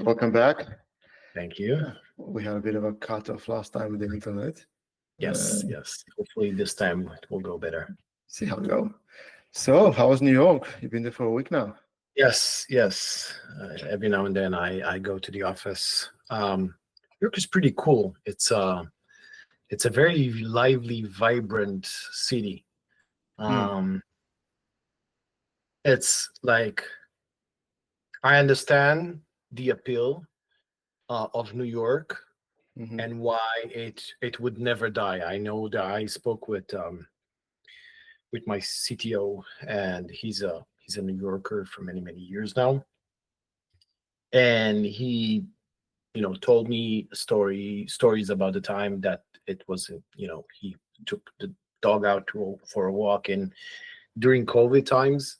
Welcome back. Thank you. We had a bit of a cut off last time with the internet. Yes. Hopefully this time it will go better. See how we go. So, how was New York? You've been there for a week now. Yes. Every now and then I go to the office. New York is pretty cool. It's a very lively, vibrant city. Um, it's like I understand the appeal of New York Mhm. and why it would never die. I know that I spoke with my CTO, and he's a New Yorker for many years now, and he told me stories about the time that it was he took the dog out for a walk in during COVID times,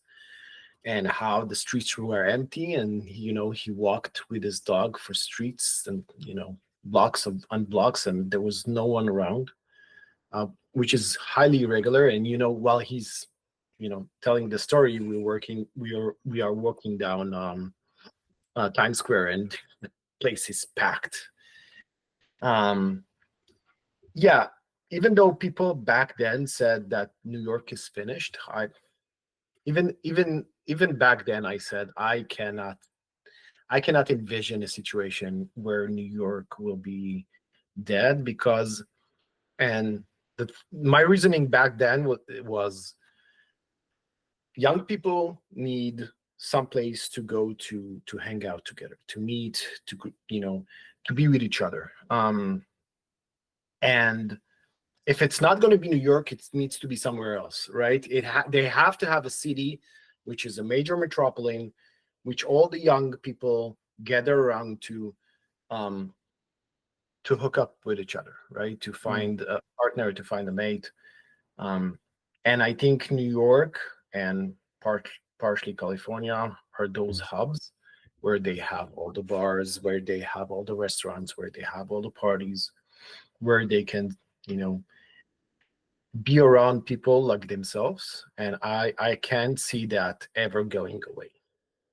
and how the streets were empty, and he walked with his dog for streets and blocks on blocks, and there was no one around, which is highly irregular. And while he's telling the story, we are walking down Times Square, and the place is packed. Yeah, even though people back then said that New York is finished, I even back then I said I cannot envision a situation where New York will be dead, because and my reasoning back then was young people need some place to go to hang out together, to meet, to be with each other. And if it's not going to be New York, it needs to be somewhere else, right? They have to have a city which is a major metropolitan, which all the young people gather around to hook up with each other, right? To find a partner, to find a mate. And I think New York and partially California are those hubs where they have all the bars, where they have all the restaurants, where they have all the parties, where they can, be around people like themselves. And I can't see that ever going away.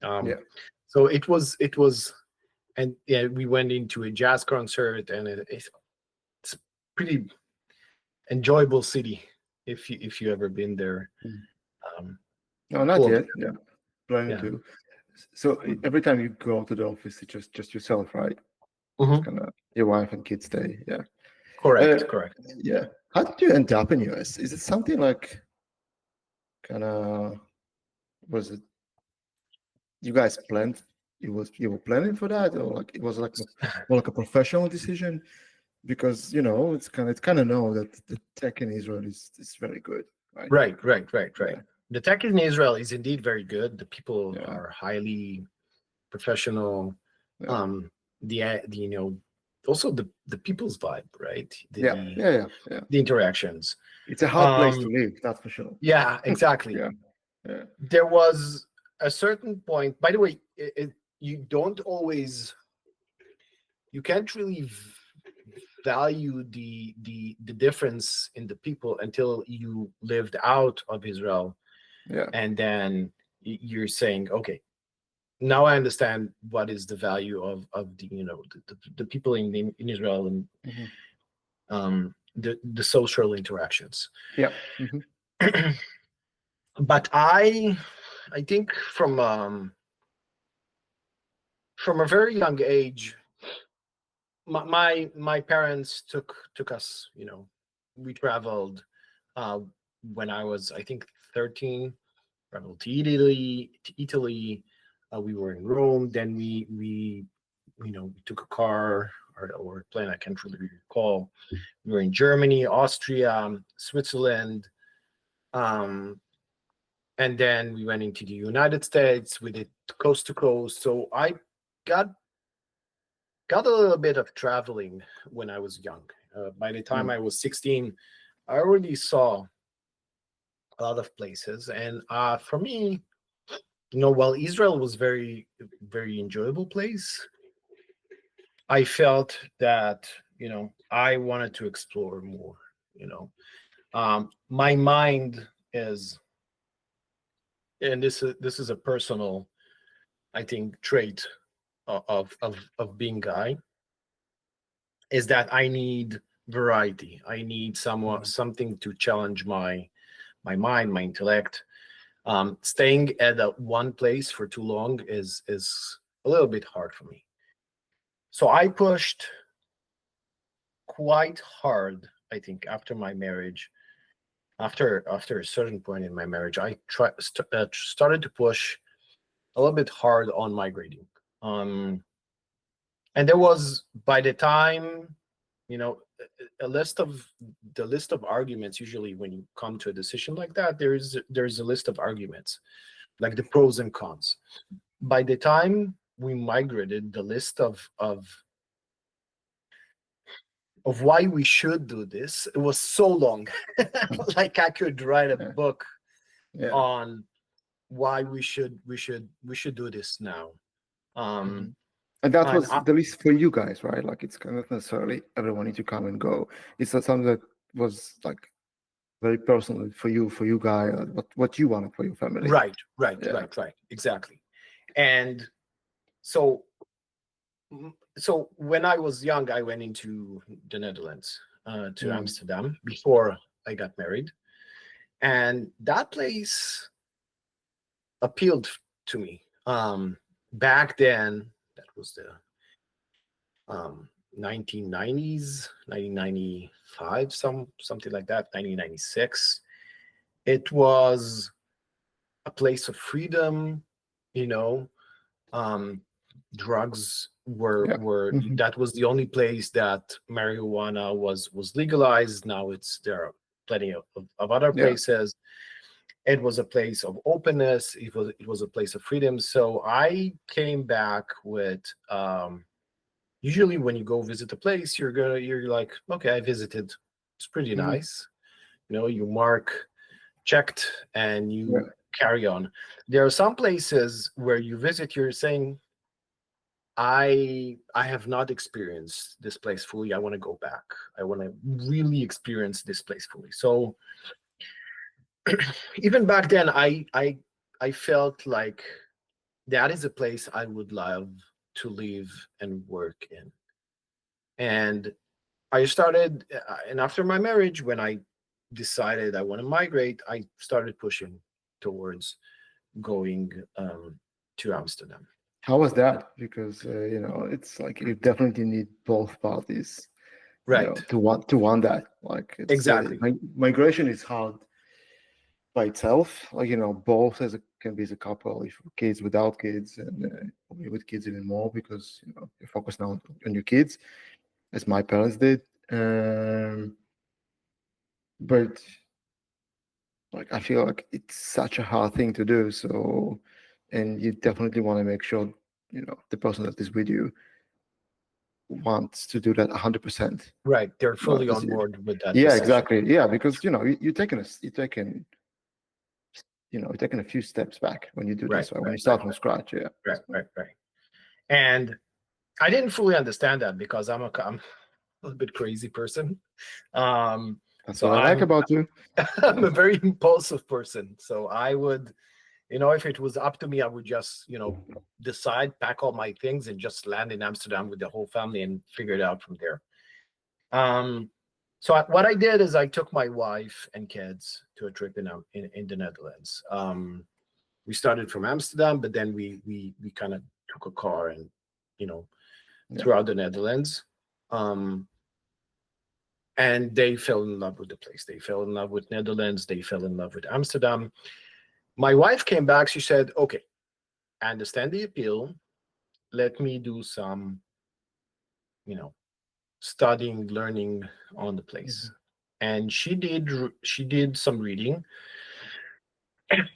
Yeah. So it was, and yeah, we went into a jazz concert, and it's pretty enjoyable city if you ever been there. No, not Full of yet. Yeah. Planning yeah. to. So every time you go to the office, it's just yourself, right? It's Mhm. kind of your wife and kids stay. Yeah. Correct. Yeah. How did you end up in US? Is it something like kind of was it you guys planned? You were planning for that, or like it was like more like a professional decision? Because it's kind of know that the tech in Israel is very good, right? Right. Yeah. The tech in Israel is indeed very good. The people Yeah. are highly professional. Yeah. The also the people's vibe, right? Yeah. The interactions. It's a hard place to Um, live, that's for sure. yeah, exactly. Yeah. Yeah. There was a certain point. By the way, you don't always, you can't really value the difference in the people until you lived out of Israel, Yeah. and then you're saying, okay, now I understand what is the value of the people in Israel, and the social interactions. Yeah. Hmm. But I think from a very young age, my parents took us. We traveled when I was, I think, 13. Traveled to Italy. We were in Rome. Then we took a car or a plane. I can't really recall. We were in Germany, Austria, Switzerland, and then we went into the United States. We did coast to coast. So I got a little bit of traveling when I was young. By the time I was 16, I already saw a lot of places. And for me, while Israel was very, very enjoyable place, I felt that, I wanted to explore more. My mind is, and this is a personal, I think, trait of being Guy is that I need variety. I need something to challenge my mind, my intellect. Staying at one place for too long is a little bit hard for me. So I pushed quite hard, I think, after my marriage. After a certain point in my marriage, I started to push a little bit hard on migrating. And there was, by the time, a list of arguments. Usually when you come to a decision like that, there's a list of arguments, like the pros and cons. By the time we migrated, the list of why we should do this, it was so long. Like I could write a book on why we should do this now. And that was the list for you guys, right? Like it's kind of necessarily everyone need to come and go. It's something that was like very personal for you, Guy, what you wanted for your family. Right, exactly. And so when I was young, I went into the Netherlands, to Amsterdam, before I got married, and that place appealed to me. Back then, that was the 1990s, 1995, something like that, 1996. It was a place of freedom, drugs were that was the only place that marijuana was legalized. Now there are plenty of other places. It was a place of openness. It was a place of freedom. So I came back with, usually when you go visit a place, you're like, okay, I visited, it's pretty nice, you checked, and you carry on. There are some places where you visit, you're saying, I have not experienced this place fully. I want to go back. I want to really experience this place fully. So even back then, I felt like that is a place I would love to live and work in. And I started, and after my marriage, when I decided I want to migrate, I started pushing towards going to Amsterdam. How was that? Because it's like you definitely need both parties, right, to want that. Like exactly. Migration is hard by itself. Like both can be as a couple, if kids, without kids, and with kids even more, because you focus now on your kids, as my parents did. But like I feel like it's such a hard thing to do. So, and you definitely want to make sure the person that is with you wants to do that 100%. Right, they're fully on board with that. Yeah, decision. exactly. Yeah, because you're taking a few steps back when you do this, right? When you start from scratch. Yeah. Right. And I didn't fully understand that because I'm a little bit crazy person. That's what I like about you. I'm a very impulsive person. So I would, if it was up to me, I would just, decide, pack all my things, and just land in Amsterdam with the whole family and figure it out from there. So what I did is I took my wife and kids to a trip in the Netherlands. We started from Amsterdam, but then we kind of took a car and, throughout the Netherlands. And they fell in love with the place. They fell in love with Netherlands. They fell in love with Amsterdam. My wife came back. She said, okay, I understand the appeal. Let me do some, studying, learning on the place. And she did some reading,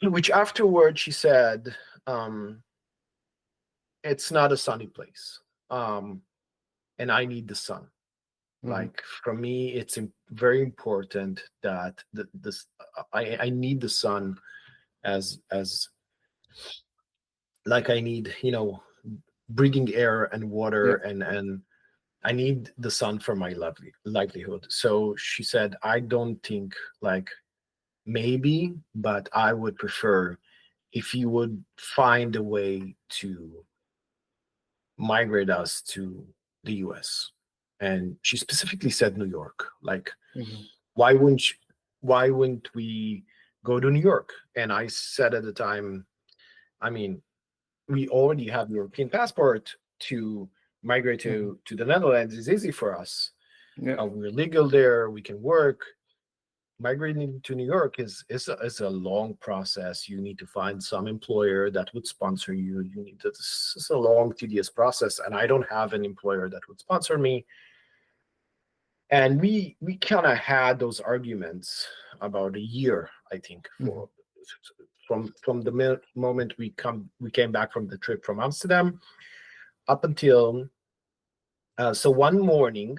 which afterward she said, it's not a sunny place. And I need the sun. Like for me, it's very important that I need the sun as like I need, breathing air and water, and I need the sun for my livelihood. So she said, I don't think, like, maybe, but I would prefer if you would find a way to migrate us to the US. And she specifically said New York. Like, Mhm. why wouldn't you, why wouldn't we go to New York? And I said at the time, I mean, we already have European passport. To migrate Mhm. to the Netherlands is easy for us. Yeah. We're legal there. We can work. Migrating to New York is a long process. You need to find some employer that would sponsor you. You need to, this is a long, tedious process, and I don't have an employer that would sponsor me. And we kind of had those arguments about a year, I think, Mhm. for from the moment we came back from the trip from Amsterdam up until so one morning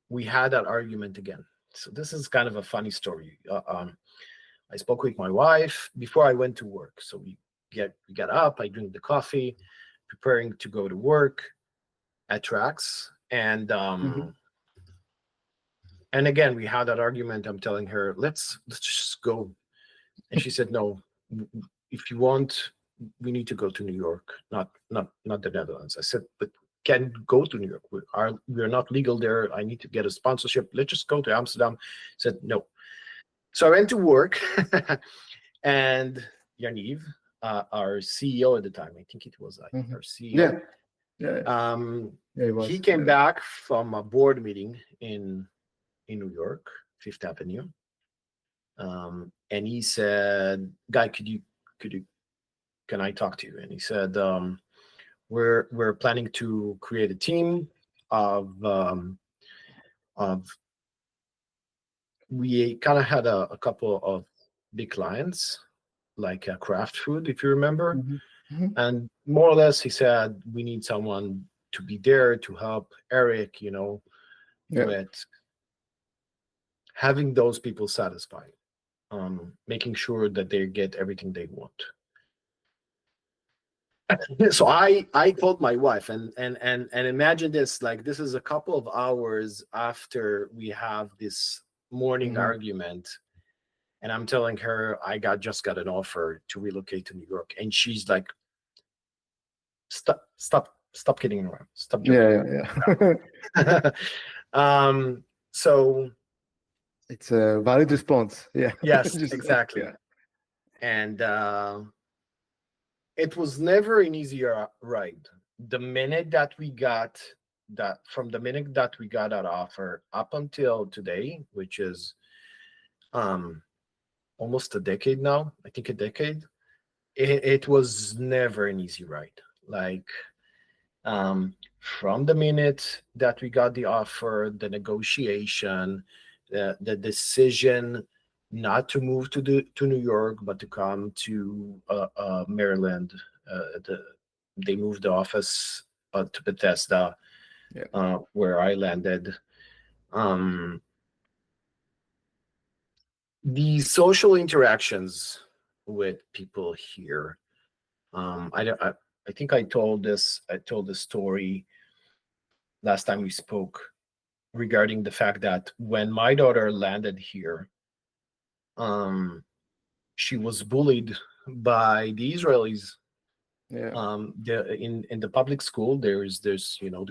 we had that argument again. So this is kind of a funny story. I spoke with my wife before I went to work. So we got up, I drink the coffee, preparing to go to work at Trax, Mhm. and again we had that argument. I'm telling her, let's just go, and she said, no, if you want, we need to go to New York, not the Netherlands. I said, but can go to New York. We're not legal there. I need to get a sponsorship. Let's just go to Amsterdam. Said no. So I went to work, and Yaniv, our CEO at the time, I think it was Mhm. our CEO. Yeah. Yeah. Yeah. It He was. came Yeah. back from a board meeting in New York, Fifth Avenue, and he said, "Guy, could you can I talk to you?" And he said, we're planning to create a team of we kind of had a couple of big clients like craft food, if you remember. Mhm. Mhm. And more or less he said we need someone to be there to help Eric, Yeah. with having those people satisfied, making sure that they get everything they want. So I told my wife, and imagine this, like, this is a couple of hours after we have this morning Mhm. argument, and I'm telling her I just got an offer to relocate to New York, and she's like, stop kidding around, stop joking Yeah. around. Yeah. Yeah. So It's a valid response. Yeah. yes, Just like, exactly. yeah. And it was never an easy ride. The minute that we got that, from the minute that we got that offer up until today, which is um almost a decade now, I think a decade, it was never an easy ride. Like, from the minute that we got the offer, the negotiation, the decision not to move to New York, but to come to Maryland. They moved the office to Bethesda, Yeah. where I landed. Um, the social interactions with people here. I think I told this. I told the story last time we spoke regarding the fact that when my daughter landed here, um, she was bullied by the Israelis. Yeah. In the public school, there's the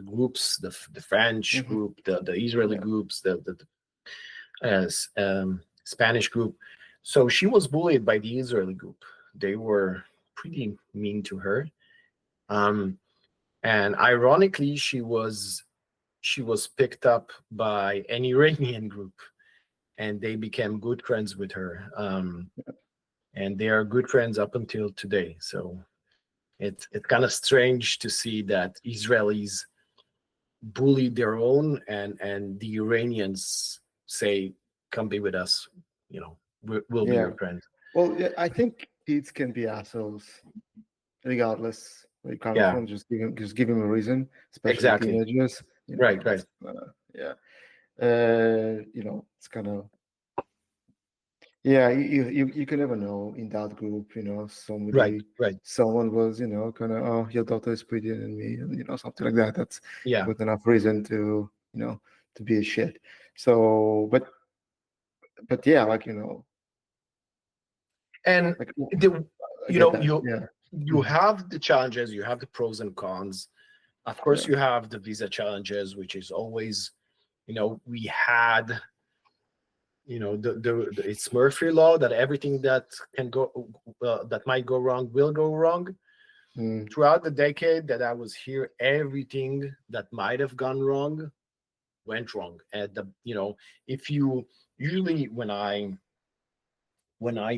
groups, the French Mhm. group, the Israeli Yeah. groups, Spanish group. So she was bullied by the Israeli group. They were pretty mean to her. Um, and ironically, she was picked up by an Iranian group, and they became good friends with her. And they are good friends up until today. So it's kind of strange to see that Israelis bully their own, and the Iranians say, "Come be with us. We'll be Yeah. your friend." Well, yeah, I think kids can be assholes regardless where you're coming Yeah, from. Just give them a reason, especially exactly. teenagers. Right, right. It's yeah. It's kind of yeah. You can never know in that group. Right, right. Someone was kind of, oh, your daughter is prettier than me, and something like that. That's Yeah. good enough reason to be a shit. So, but yeah, And like the, I you get know that. you Yeah. you have the challenges, you have the pros and cons. Of course, Yeah. you have the visa challenges, which is always, we had, it's Murphy law that everything that can go, that might go wrong will go wrong. Mm. Throughout the decade that I was here, everything that might have gone wrong went wrong. And if you usually when I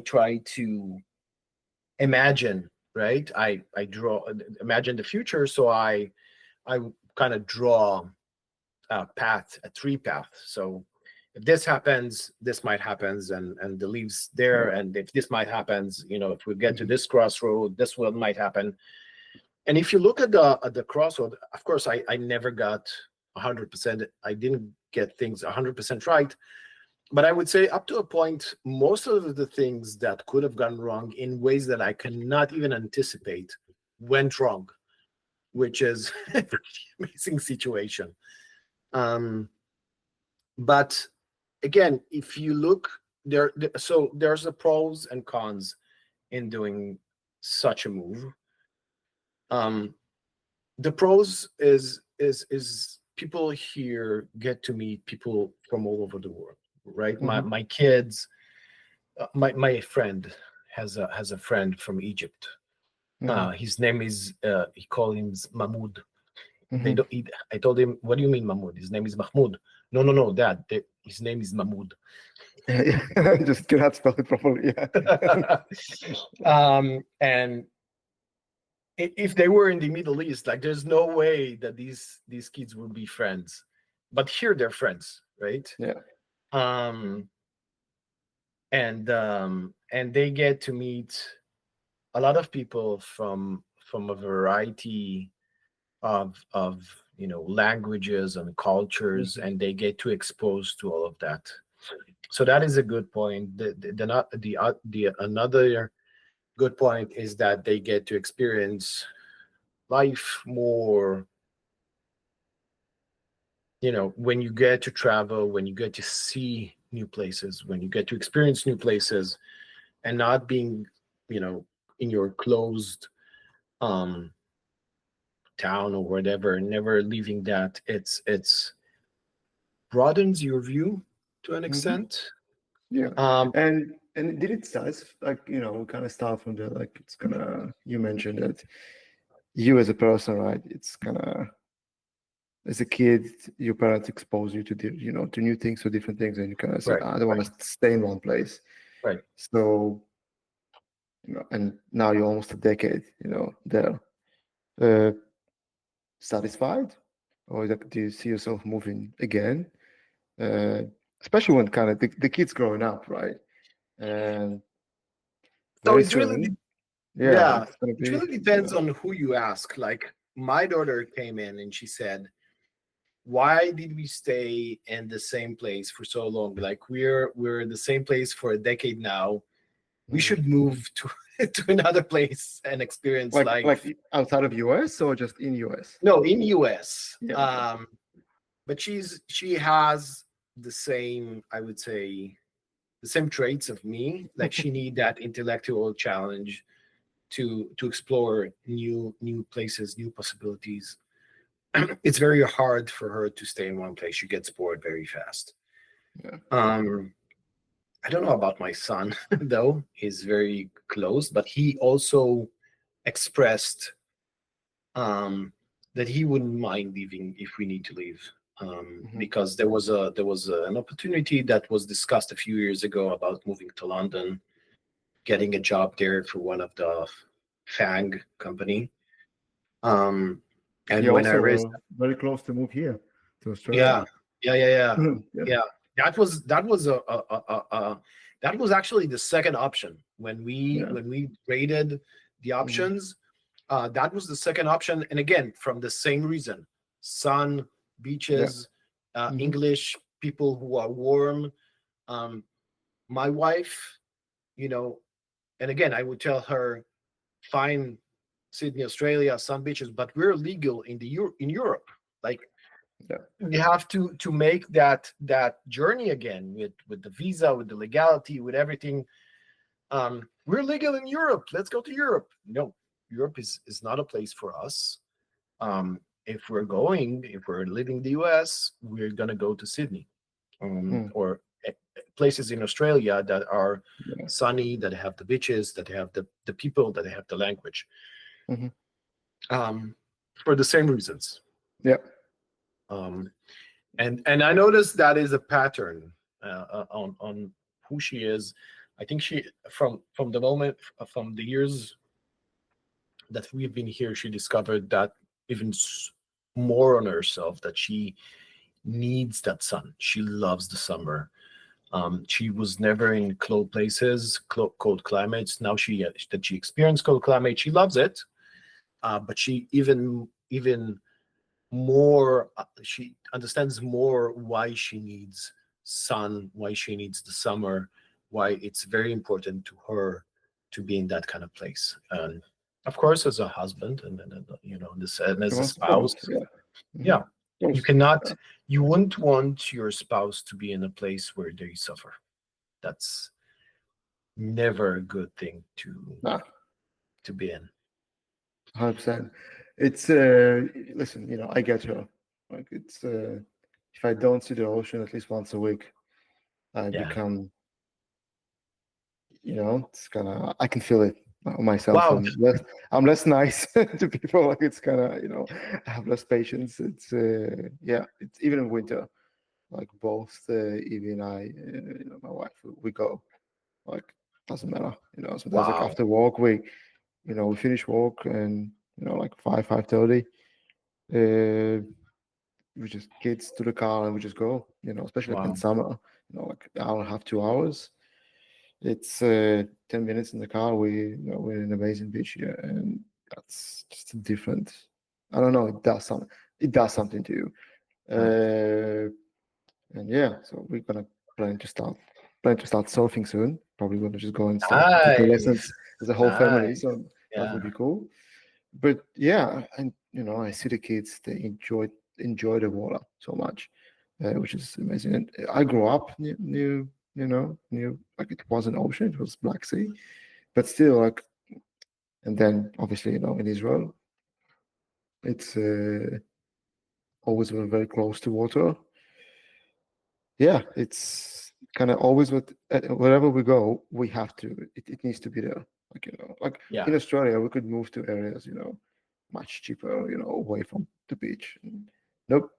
try to imagine, right, I draw imagine the future, so I kind of draw a tree path. So if this happens, this might happens, and the leaves there, Yeah. and if this might happens, if we get to this crossroad, this will might happen. And if you look at the crossroad, of course, I never got 100%. I didn't get things 100% right, but I would say up to a point, most of the things that could have gone wrong in ways that I cannot even anticipate went wrong, which is a pretty amazing situation. But again, if you look so there's the pros and cons in doing such a move. The pros is people here get to meet people from all over the world, right? Mhm. My kids, my friend has a friend from Egypt. Mhm. His name is he call him Mahmoud. They Mhm. don't. I told him, "What do you mean Mahmoud? His name is Mahmoud." No, Dad. His name is Mahmoud. Yeah. Just cannot spell it properly. Yeah. And if they were in the Middle East, like there's no way that these kids would be friends, but here they're friends, right? Yeah. Um, and they get to meet a lot of people from a variety of languages and cultures, Mhm. and they get to expose to all of that. So that is a good point. The another good point is that they get to experience life more. When you get to travel, when you get to see new places, when you get to experience new places, and not being, in your closed um town or whatever, never leaving that, it's broadens your view to an Mhm. extent. Yeah. um And did it start like, we kind of start from the, like, it's gonna, you mentioned that you as a person, right? It's kind of, as a kid, your parents expose you to to new things, to different things, and you kind of say, right, "Ah, I don't want to stay in one place." right. So, and now you're almost a decade, there. Uh, Satisfied, or do you see yourself moving again? Uh, Especially when kind of the kids growing up, right? And So very soon, yeah, yeah, it's gonna it be, really depends on who you ask. Like my daughter came in and she said, why did we stay in the same place for so long? Like we're in the same place for a decade now. We Mhm. should move to to another place and experience life. like outside of US or just in US? No, in US. Yeah, okay. But she has the same, I would say, the same traits of me. Like she need that intellectual challenge to explore new places, new possibilities. It's very hard for her to stay in one place. She gets bored very fast. Yeah. um I don't know about my son though. He's very close, but he also expressed that he wouldn't mind leaving if we need to leave, Mhm. because an opportunity that was discussed a few years ago about moving to London, getting a job there for one of the FANG company. Um, and You're when I raised, also very close to move here to yeah, Australia. Yeah. yeah, that was actually the second option when Yeah. we rated the Mhm. options. That was the second option, and again, from the same reason: sun, Yeah. beaches, Mhm. English people who are warm. Um, my wife, you know, and again, I would tell her, fine, Sydney, Australia, some beaches, but we're legal in in Europe. Like Yeah. you have to make that journey again with the visa, with the legality, with everything. We're legal in Europe. Let's go to Europe. No. Europe is not a place for us. If we're living in the US, we're gonna go to Sydney, Mm, or places in Australia that are yeah. sunny, that have the beaches, that have the people, that have the language, Hmm. um, for the same reasons. Yeah. Um, and I noticed that is a pattern on who she is. I think she from the moment from the years that we've been here, she discovered that even more on herself, that she needs that sun. She loves the summer. She was never in cold places, cold climates. Now that she experienced cold climate, she loves it. But she even more, she understands more why she needs sun, why she needs the summer, why it's very important to her to be in that kind of place. And of course, as a husband, and this, and as a Of course. spouse, Yeah. Hmm. yeah, Of you course. cannot, Yeah. you wouldn't want your spouse to be in a place where they suffer. That's never a good thing Nah, to be in. 100%. It's listen, I get her. Like it's if I don't see the ocean at least once a week, I Yeah. become, it's kind of, I can feel it on myself. Wow. I'm less nice to people. Like it's kind of, I have less patience. It's yeah, it's even in winter. Like both Evie and I, my wife, we go. Like doesn't matter. Sometimes like Wow. after work, we finish work and like 5:30. We just kids to the car and we just go. Especially like in Wow. summer. Like an hour and a half, 2 hours. It's 10 minutes in the car. We're in an amazing beach here, and that's just a different. I don't know. It does something. It does something to you. Right. And yeah, so we're gonna plan to start surfing soon. Probably gonna just go and start taking lessons Nice. as a whole family. Nice. So that would Yeah. be cool. But yeah, and I see the kids. They enjoy the water so much, which is amazing. And I grew up near like it was an ocean. It was Black Sea, but still like. And then obviously in Israel, it's always very close to water. Yeah, it's kind of always wherever we go, we have to. It needs to be there. Like Yeah. in Australia, we could move to areas much cheaper, away from the beach. Nope,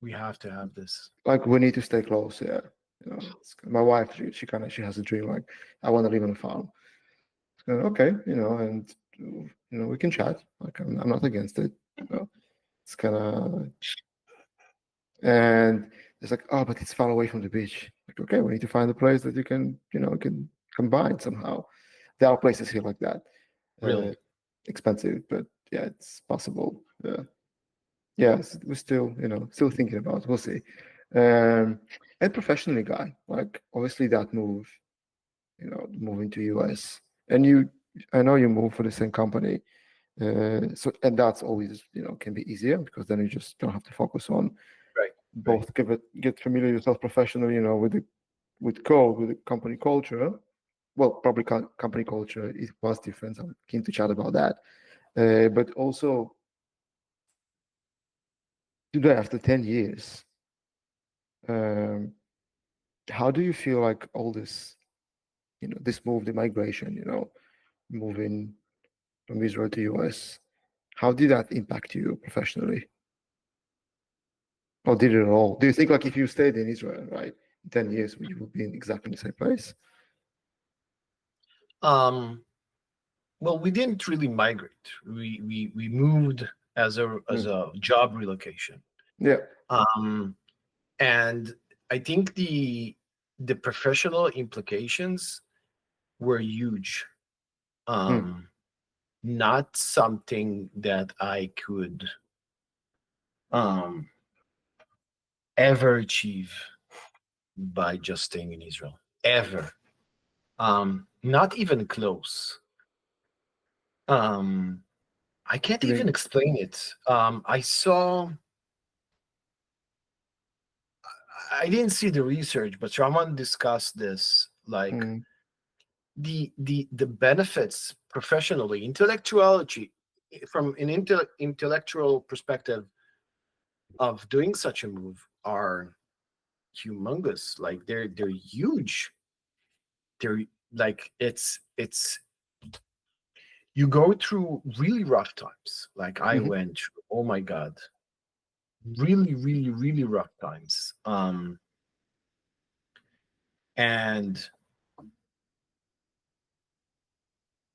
We have to have this. like we need to stay close. Yeah, my wife, she has a dream like I want to live on a farm. Okay, and we can chat. Like I'm not against it. It's kind of. And it's like, oh, but it's far away from the beach. Like, okay, we need to find a place that you can combine somehow. There are places here like that. Uh, Really. Expensive, but yeah, it's possible. Yeah, we're still thinking about. We'll see. And professionally, Guy, like obviously that move, moving to US, and I know you moved for the same company. So and that's always can be easier because then you just don't have to focus on Right. Right. both get familiar yourself professionally, with the company culture. Well, probably company culture it was different. I'm keen to chat about that. But also today, after 10 years, um, how do you feel like all this move, the migration, moving from Israel to US, how did that impact you professionally? Or did it at all? Do you think like if you stayed in Israel, right, 10 years, you would be in exactly the same place? Um. Well, we didn't really migrate. We moved as Mm. a job relocation. Yeah. Um. And I think the professional implications were huge. Mm. Um. Not something that I could um ever achieve by just staying in Israel. Ever. Not even close. Um, I can't You even think? explain it. I didn't see the research, but someone discussed this. Like Mm. the benefits professionally, intellectuality, from an intellectual perspective of doing such a move are humongous. Like they're huge. They're like it's you go through really rough times. Like I Hmm. went through, oh my God, really, really, really rough times. And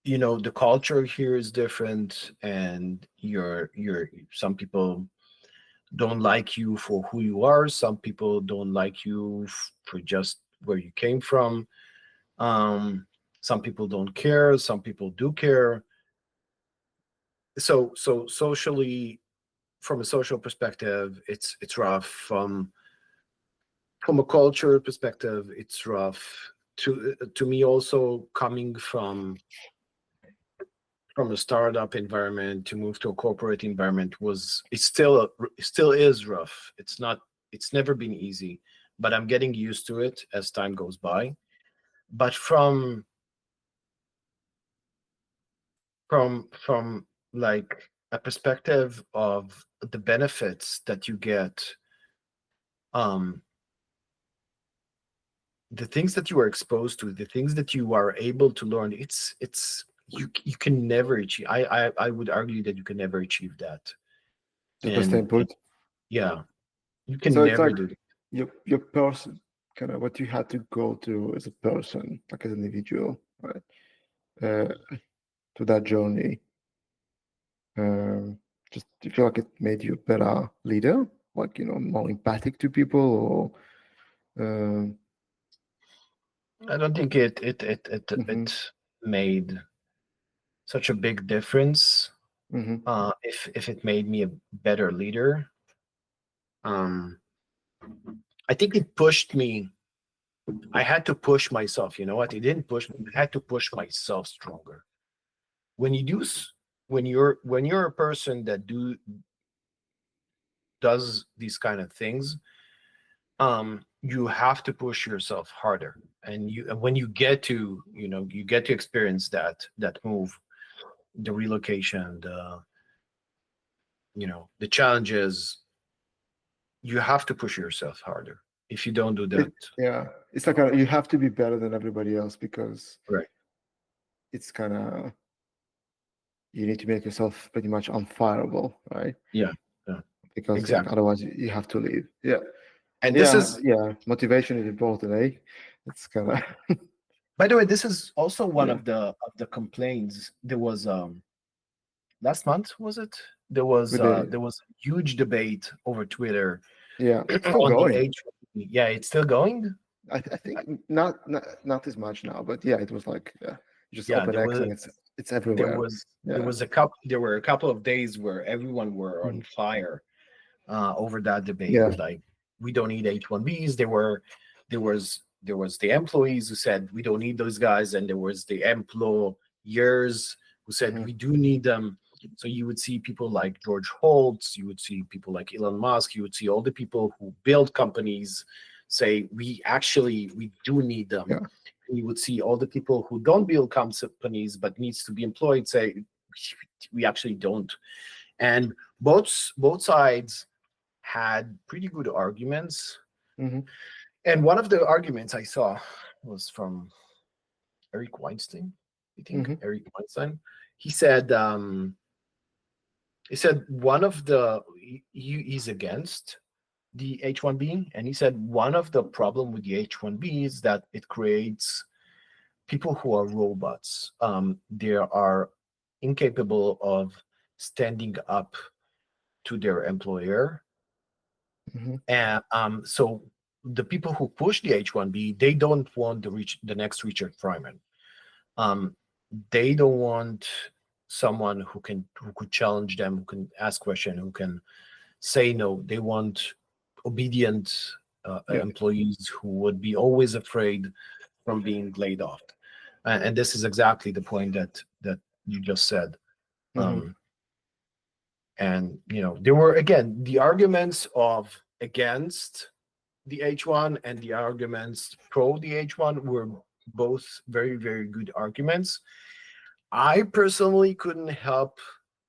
the culture here is different, and you're some people don't like you for who you are. Some people don't like you for just where you came from. Um, some people don't care. Some people do care. So socially, from a social perspective, it's rough. From a culture perspective, it's rough. To me, also coming from a startup environment to move to a corporate environment it still is rough. It's never been easy, but I'm getting used to it as time goes by. But from like a perspective of the benefits that you get, um the things that you are exposed to, the things that you are able to learn, it's you can never achieve. I would argue that you can never achieve that. The best And input. yeah, you can So it's never like do that. your person, kind of what you had to go through as a person, like as an individual, right? Uh, to that journey. Um, just do you feel like it made you a better leader, like more empathic to people, or I don't think mhm, it made such a big difference. mhm. If it made me a better leader, um, I think it pushed me. I had to push myself. You know what? It didn't push me. I had to push myself stronger. When you do, when you're a person that does these kind of things, you have to push yourself harder. And when you get to, you get to experience that move, the relocation, the challenges, you have to push yourself harder. If you don't do that, Yeah, it's like you have to be better than everybody else because right? it's kind of you need to make yourself pretty much unfireable, right? Yeah, yeah, Because like exactly. otherwise you have to leave. Yeah, And this yeah, is, yeah. Motivation is important, eh? It's kind of by the way, this is also one yeah. of the complaints. There was last month, was it? There was a huge debate over Twitter Yeah, it's still on the going. H1B. Yeah, it's still going. I think not as much now, but yeah, it was like just Yeah, open there X was and it's there everywhere. was there Yeah. was a couple there were a couple of days where everyone were on Mhm. fire over that debate. Yeah. Like, we don't need H1Bs. There was the employees who said we don't need those guys, and there was the employers who said Mhm. we do need them. So you would see people like George Holtz, you would see people like Elon Musk, you would see all the people who build companies say we do need them. Yeah. And you would see all the people who don't build companies but needs to be employed say we actually don't. And both sides had pretty good arguments. Hmm. And one of the arguments I saw was from Eric Weinstein. I think Hmm. Eric Weinstein. He said one of the he's against the H1B, and he said one of the problem with the H1B is that it creates people who are robots. They are incapable of standing up to their employer. Hmm. And so the people who push the H1B, they don't want the next Richard Fryman. Um, they don't want someone who could challenge them, who can ask questions, who can say no. They want obedient Yeah. employees who would be always afraid from being laid off. And this is exactly the point that you just said. Hmm. Um, and there were again the arguments of against the H1 and the arguments pro the H1 were both very, very good arguments. I personally couldn't help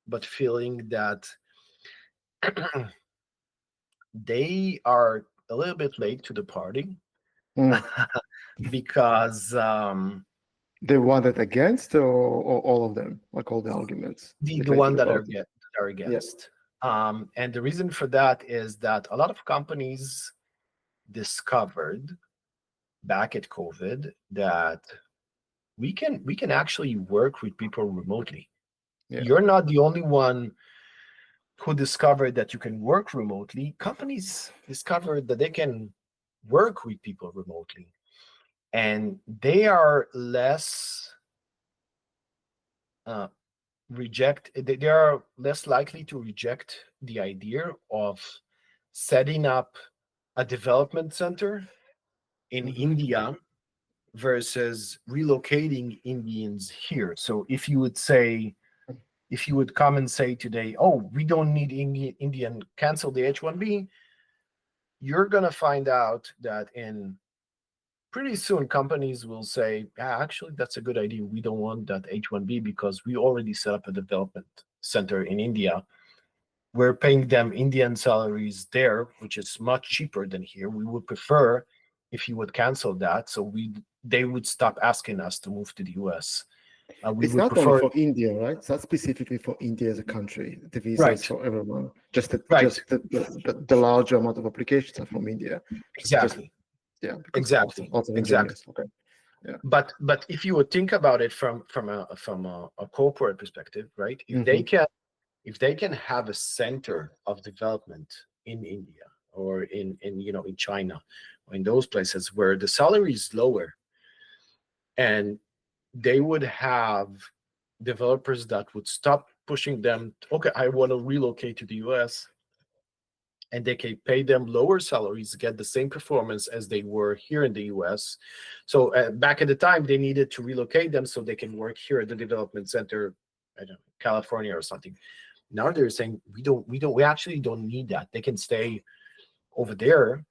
but feeling that they are a little bit late to the party Mm. because The one that against, or all of them, like all the arguments the one debating that about it. are Yeah. against. And the reason for that is that a lot of companies discovered back at COVID that we can actually work with people remotely. Yeah. You're not the only one who discovered that you can work remotely. Companies discovered that they can work with people remotely, and they are less uh, they are less likely to reject the idea of setting up a development center in Mhm. India versus relocating Indians here. So if you would come and say today, oh, we don't need Indian, cancel the H-1B, you're going to find out that in pretty soon companies will say, yeah, actually, that's a good idea. We don't want that H-1B because we already set up a development center in India. We're paying them Indian salaries there, which is much cheaper than here. We would prefer if you would cancel that, so they would stop asking us to move to the US. We It's would not only prefer for India, right? It's not specifically for India as a country. The visa is right, for everyone. Just that, right, just the larger amount of applications are from India. Just exactly, yeah, because exactly, lots of exactly. engineers. Okay. Yeah. But if you would think about it from a corporate perspective, right? Hmm. If they can have a center of development in India or in China or in those places where the salary is lower, and they would have developers that would stop pushing them, okay, I want to relocate to the US, and they can pay them lower salaries, get the same performance as they were here in the US. So back at the time, they needed to relocate them so they can work here at the development center, I don't know, California or something. Now they're saying we actually don't need that. They can stay over there.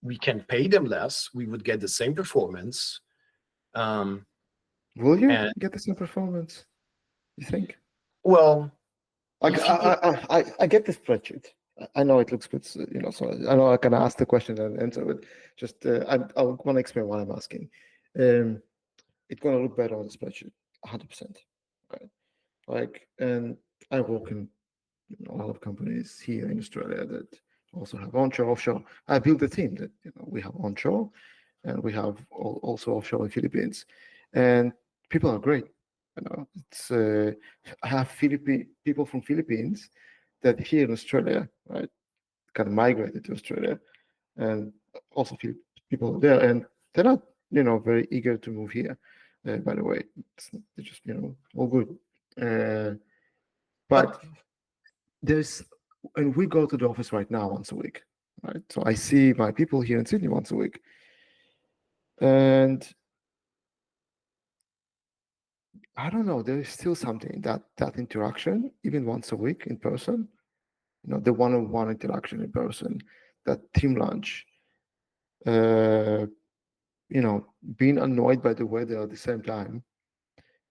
We can pay them less. We would get the same performance. Um, Will you and get the same performance? You think? well, Like if you would, I get the spreadsheet. I know it looks good, so I know I can ask the question and answer it. Just I want to explain why I'm asking. It's going to look better on the spreadsheet, 100%. Okay. Like, and I work in a lot of companies here in Australia that also have onshore, offshore. I built a team that we have onshore, and we have also offshore in Philippines, and people are great. It's I have people from Philippines that here in Australia, right, kind of migrated to Australia, and also people there, and they're not very eager to move here. By the way, they're just all good. Uh, but but there's and we go to the office right now once a week, right? So I see my people here in Sydney once a week, and I don't know, there is still something that interaction, even once a week in person, the one-on-one interaction in person, that team lunch, uh, being annoyed by the weather at the same time,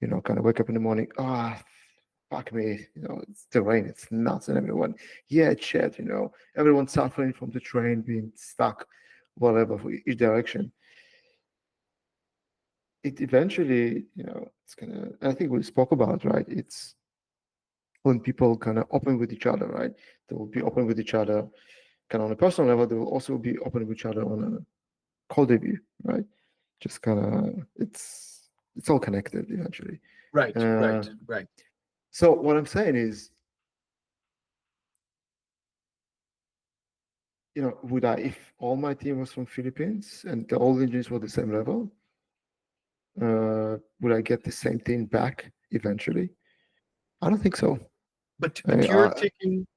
kind of wake up in the morning, fuck me, it's the rain, it's nuts, and everyone, yeah, it's shit, everyone's suffering from the train being stuck, whatever, for each direction. It eventually, it's gonna, I think we spoke about, right? It's when people kind of open with each other, right? They will be open with each other, kind of on a personal level. They will also be open with each other on a code review, right? Just kind of, it's all connected eventually. right, Uh, right, right. so what I'm saying is, would I, if all my team was from Philippines and all the engineers were the same level, would I get the same thing back eventually? I don't think so. But you're thinking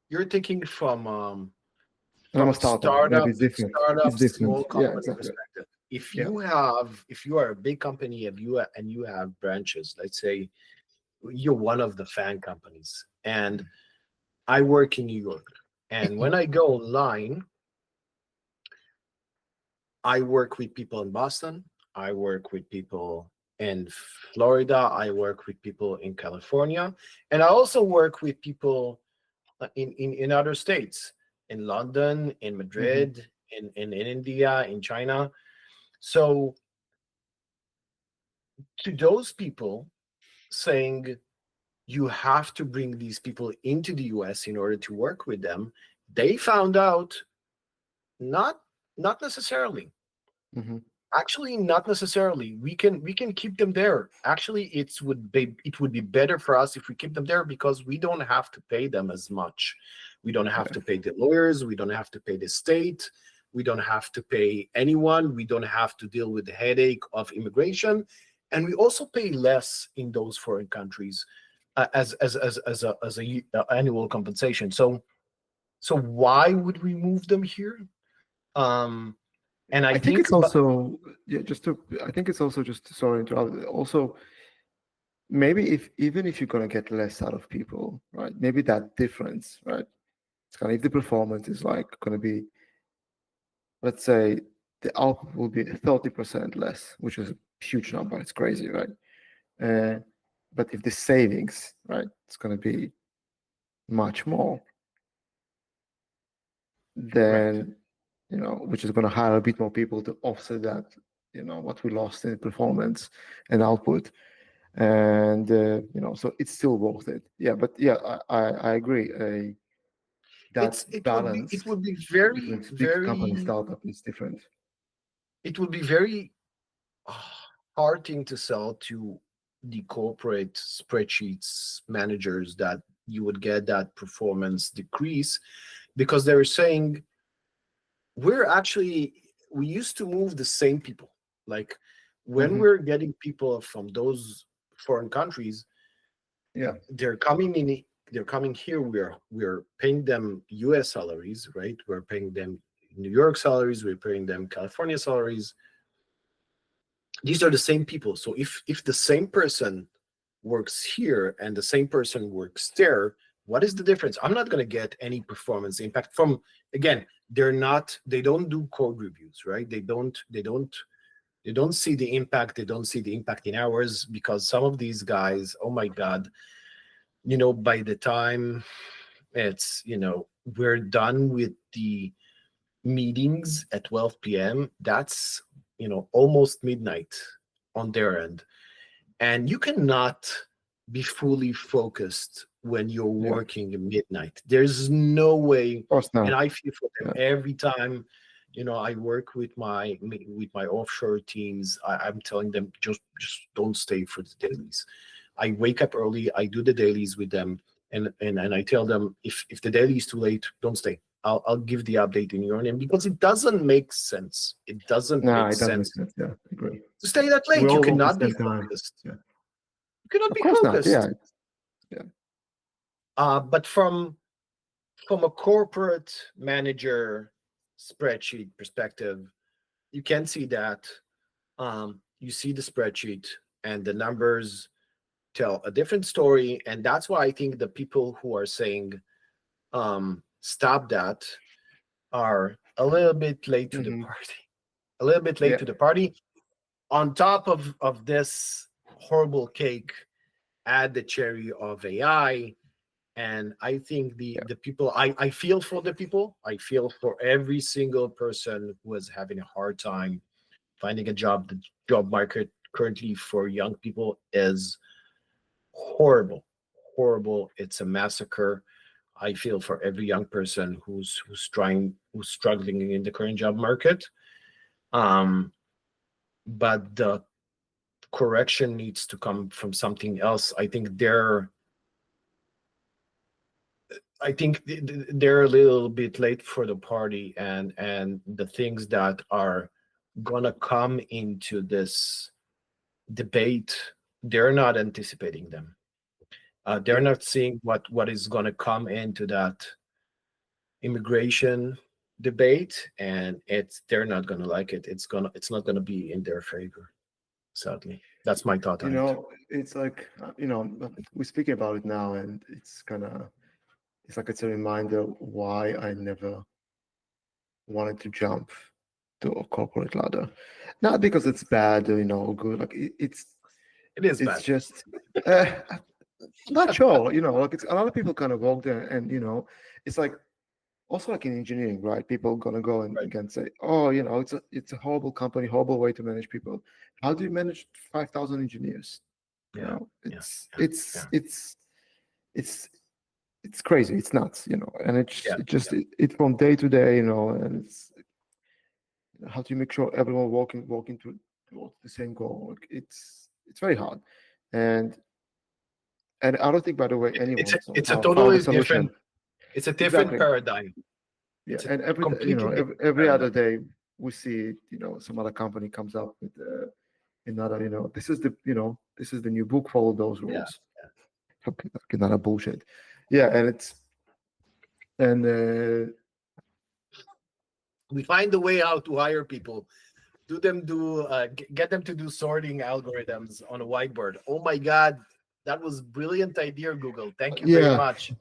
I'm a from a startup. Maybe startup it's different. It's different. small Yeah, company exactly. perspective. If Yeah. you are a big company and you have branches, let's say you're one of the fan companies, and I work in New York, and when I go online, I work with people in Boston, I work with people in Florida. I work with people in California, and I also work with people in other states, in London, in Hmm. Madrid, in India, in China. So to those people saying you have to bring these people into the US in order to work with them, they found out not not necessarily. Hmm. Actually, not necessarily. We can keep them there. Actually, it would be better for us if we keep them there because we don't have to pay them as much. We don't have Yeah. to pay the lawyers. We don't have to pay the state. We don't have to pay anyone. We don't have to deal with the headache of immigration, and we also pay less in those foreign countries as a annual compensation. So why would we move them here? Um, and I I think think, it's also, yeah, I think it's also just, sorry to interrupt, also maybe if even if you're gonna get less out of people, right? Maybe that difference, right? It's kind of, if the performance is like gonna be, let's say the output will be 30% less, which is a huge number. It's crazy, right? Uh, but if the savings, right, it's gonna be much more, right. then which is gonna hire a bit more people to offset that, what we lost in performance and output. And so it's still worth it. Yeah, but yeah, I agree. That It would be balance between very big company very startup is different. it would be very uh, hard thing to sell to the corporate spreadsheets managers that you would get that performance decrease because they're saying we used to move the same people. Like when Hmm. we're getting people from those foreign countries, Yeah, they're coming in, they're coming here, we're paying them US salaries, right? We're paying them New York salaries, we're paying them California salaries. These are the same people. So if the same person works here and the same person works there, what is the difference? I'm not going to get any performance impact from, again, they don't do code reviews, right? They don't see the impact. They don't see the impact in hours because some of these guys, oh my God, by the time it's, we're done with the meetings at 12 p.m., that's, almost midnight on their end. And you cannot be fully focused when you're yeah, of working at midnight. There's no way. course And not. I feel for them Yeah. every time. I work with my offshore teams. I'm telling them just don't stay for the dailies. I wake up early. I do the dailies with them, and I tell them if the daily is too late, don't stay. I'll give the update in your name because it doesn't make sense. It doesn't No, make it doesn't make sense sense. Yeah, agree. to stay that We late. You all work the cannot be same time. focused. Yeah, You cannot of be course not. Yeah, focused. yeah. But from a corporate manager spreadsheet perspective, you can see that. You see the spreadsheet and the numbers tell a different story, and that's why I think the people who are saying stop that are a little bit late to the Hmm. party. A little bit late Yeah, to the party. On top of this horrible cake, add the cherry of AI. And I think the yeah. the people, I feel for the people. I feel for every single person who is having a hard time finding a job. The job market currently for young people is horrible, horrible. It's a massacre. I feel for every young person who's struggling in the current job market. um but the correction needs to come from something else. I think they're a little bit late for the party, and the things that are gonna come into this debate, they're not anticipating them. They're Yeah. not seeing what is gonna come into that immigration debate, and they're not gonna like it. It's not gonna be in their favor. Sadly, that's my thought on it. It's like, we're speaking about it now, and it's like it's a reminder why I never wanted to jump to a corporate ladder. Not because it's bad or good. Like It is it's bad. just I'm not sure. Like it's a lot of people kind of walk there, and it's like also like in engineering, right? People gonna go and Right. again say, oh, it's a horrible company, horrible way to manage people. How do you manage 5,000 engineers? Yeah. Yeah. It's Yeah. it's Yeah. it's it's crazy. It's nuts, and Yeah. it's from day to day, and it's how do you make sure everyone walking towards the same goal? Like, it's very hard, and I don't think, by the way, It's anyone a it's a found a totally solution. different it's a different Exactly. paradigm. Yeah, It's a and completely different every other paradigm. day we see, some other company comes up with another, this is the new book, follow those Yeah. rules. Something like another bullshit. Yeah, and We find a way how to hire people, get them to do sorting algorithms on a whiteboard. Oh my god, that was brilliant idea, Google. Thank you very yeah, much.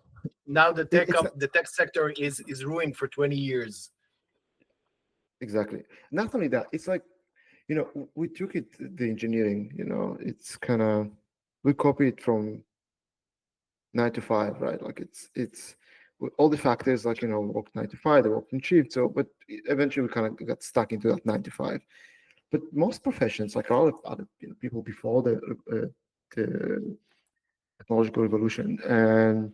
Now the it's the tech sector is ruined for 20 years. exactly. Not only that, it's like, we took it the engineering, it's kind of we copy it from 9 to 5, right? Like it's with all the factors, like work 9 to 5, they work in shift. So, but eventually we kind of got stuck into that 9 to 5. But most professions, like all of other people before the technological revolution, and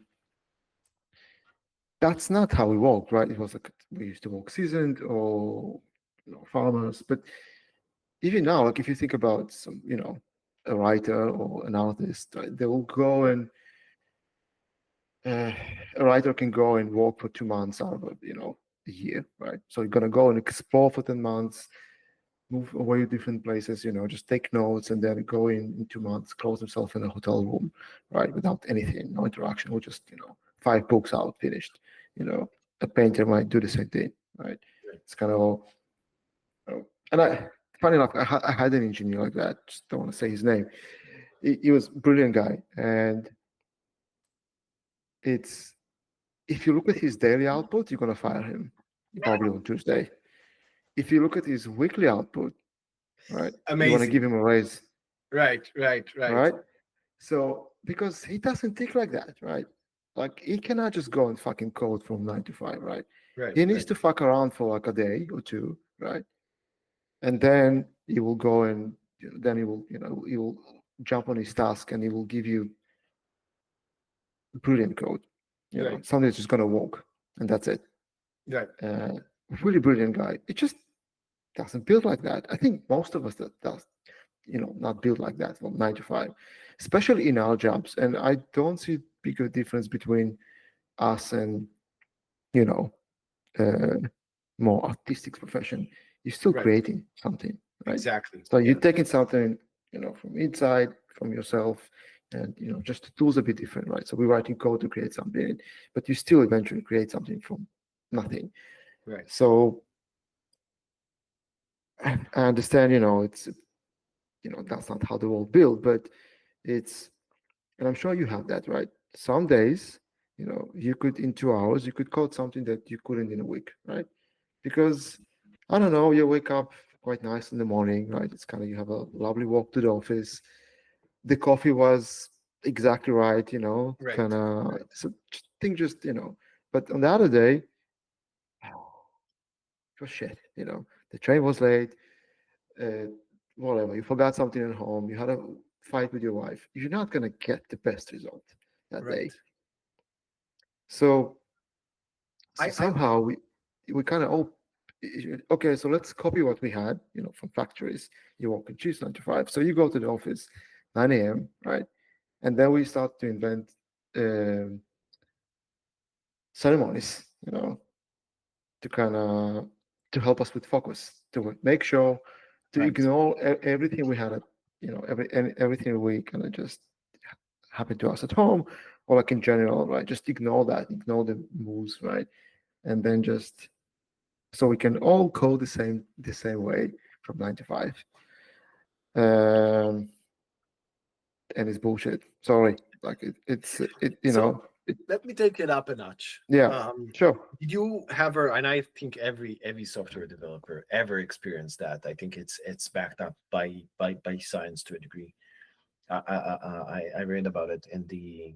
that's not how we worked, right? It was like we used to work seasoned or farmers. But even now, like if you think about some, a writer or an artist, right, they will go and a writer can go and work for 2 months out of a year, right? So you're gonna go and explore for 10 months, move away to different places, just take notes, and then go in 2 months, close himself in a hotel room, right, without anything, no interaction, or just 5 books out, finished. A painter might do the same thing, right? It's kind of and funny enough, I had an engineer like that. Just don't want to say his name. He was a brilliant guy, and it's if you look at his daily output, you're gonna fire him probably on Tuesday. If you look at his weekly output, right, you want to give Amazing. him a raise, Right, right, right, right? So because he doesn't think like that, right? Like he cannot just go and fucking code from 9 to 5, right? right, He needs right, to fuck around for like a day or two, right? And then he will go and then he will jump on his task, and he will give you brilliant code, right, something that's just gonna work, and that's it. right, Uh, Really brilliant guy. It just doesn't build like that. I think most of us that does, not build like that from 9 to 5, especially in our jobs. And I don't see bigger difference between us and you know uh, more artistic profession. You're still right. creating something, right? Exactly. So Yeah. you're taking something, from inside, from yourself, and just the tools a bit different, right? So we're writing code to create something, but you still eventually create something from nothing. Right. So I understand, it's that's not how the world built, but it's and I'm sure you have that, right? Some days, you could in 2 hours you could code something that you couldn't in a week, right? Because I don't know, you wake up quite nice in the morning, right? It's kind of you have a lovely walk to the office. The coffee was exactly right, Right. kind of Right. so thing just, but on the other day, it was shit, the train was late, uh, whatever, you forgot something at home, you had a fight with your wife, you're not going to get the best result that Right. day. So I somehow we kind of okay, so let's copy what we had, from factories. You walk and choose 9 to 5. So you go to the office 9 a.m., right? And then we start to invent um, ceremonies, to kind of to help us with focus, to make sure to right. ignore everything we had at, everything we kind of just happened to us at home, or like in general, right? Just ignore that, ignore the moves, right? And then just so we can all code the same way from 9 to 5. Um, and it's bullshit. Sorry, like it's So Let me take it up a notch. Yeah, sure. Did you ever, and I think every software developer ever experienced that. I think it's backed up by science to a degree. I read about it in the,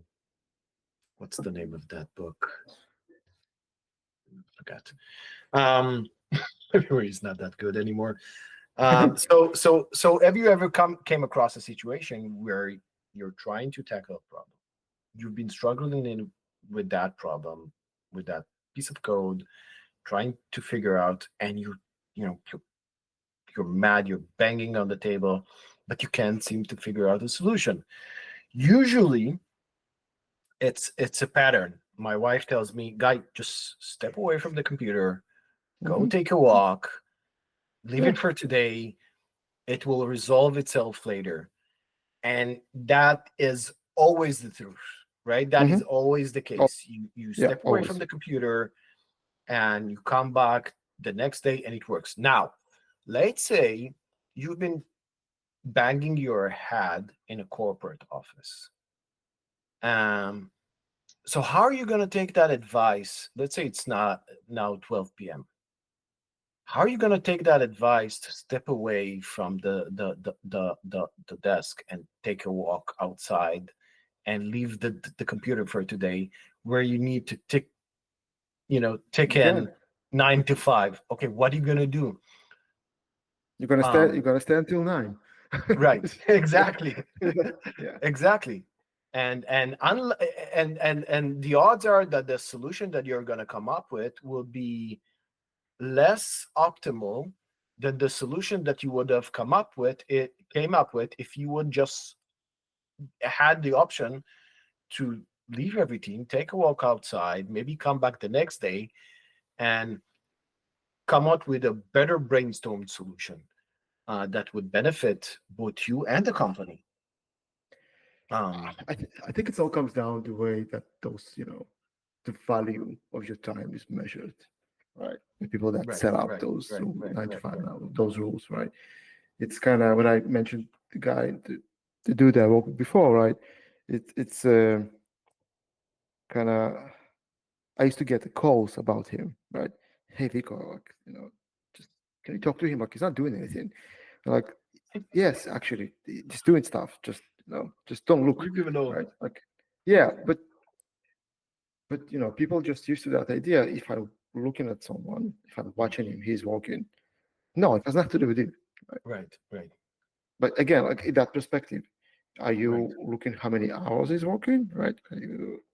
what's the name of that book? Forgot. Um, memory is not that good anymore. So have you ever came across a situation where you're trying to tackle a problem? You've been struggling with that problem, with that piece of code, trying to figure out, and you're mad, you're banging on the table, but you can't seem to figure out a solution. Usually, it's a pattern. My wife tells me, "Guy, just step away from the computer, go Mhm. take a walk, leave Yeah, it for today. It will resolve itself later." And that is always the truth, right? That is hmm always the oh, case. You yeah, step away from always. the computer and you come back the next day and it works. Now, let's say you've been banging your head in a corporate office. Um, so how are you going to take that advice? Let's say it's not now 12 p.m. How are you going to take that advice to step away from the desk and take a walk outside and leave the computer for today, where you need to tick You in can. 9 to 5? Okay, what are you going to do? You're gonna stay. um You're gonna stay until 9. right. Exactly. yeah, yeah, Exactly. And the odds are that the solution that you're going to come up with will be less optimal than the solution that you would have came up with if you would just had the option to leave everything, take a walk outside, maybe come back the next day and come up with a better brainstormed solution that would benefit both you and the company. Um, I think it all comes down to the way that those, the value of your time is measured, right? The people that right, set up right, those right, right, nine to right, five right, now, those rules, right? It's kind of when I mentioned the guy, the dude that I worked with before, right? It's kind of I used to get the calls about him, right? Hey Vico, like, just can you talk to him? Like he's not doing anything. Like, yes, actually, he's doing stuff. Just just don't look, you give know. right? Like, yeah, but people just used to that idea. If I'm looking at someone, if I'm watching him, he's walking. No, it has nothing to do with you. Right? Right, right, But again, like in that perspective, are right. you looking how many hours he's working, right?